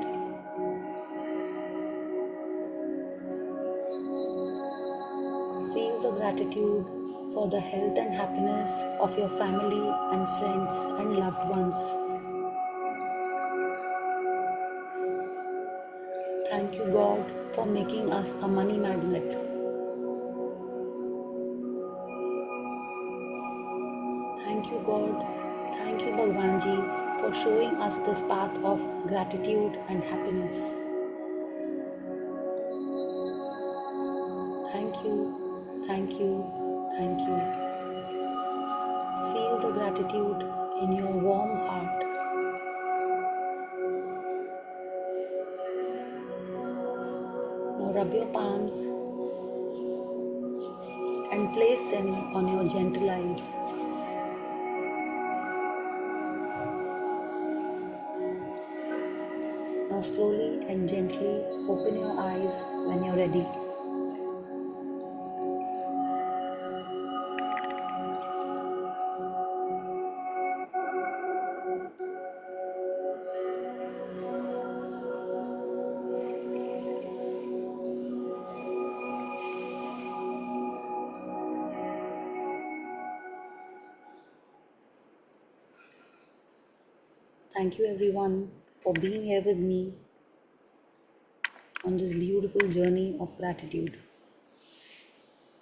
Feel the gratitude for the health and happiness of your family and friends and loved ones. Thank you, God, for making us a money magnet. Thank you, God. Thank you, Bhagwan Ji, for showing us this path of gratitude and happiness. Thank you. Thank you. Thank you. Feel the gratitude in your warm heart. Now rub your palms and place them on your gentle eyes. Now slowly and gently open your eyes when you're ready. Thank you everyone for being here with me on this beautiful journey of gratitude.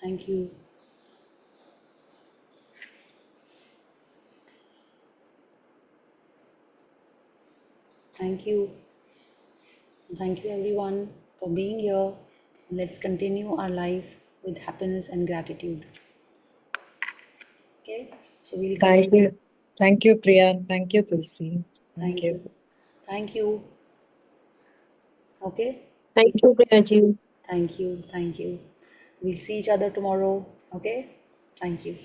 Thank you. Thank you. Thank you everyone for being here. Let's continue our life with happiness and gratitude. Okay? So we'll Thank you. Thank you, Priya. Thank you, Tulsi. Thank you. Thank you. Okay? Thank you, Priyaji. Thank you. Thank you. We'll see each other tomorrow. Okay? Thank you.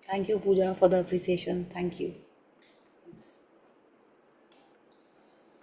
Thank you, Pooja, for the appreciation. Thank you.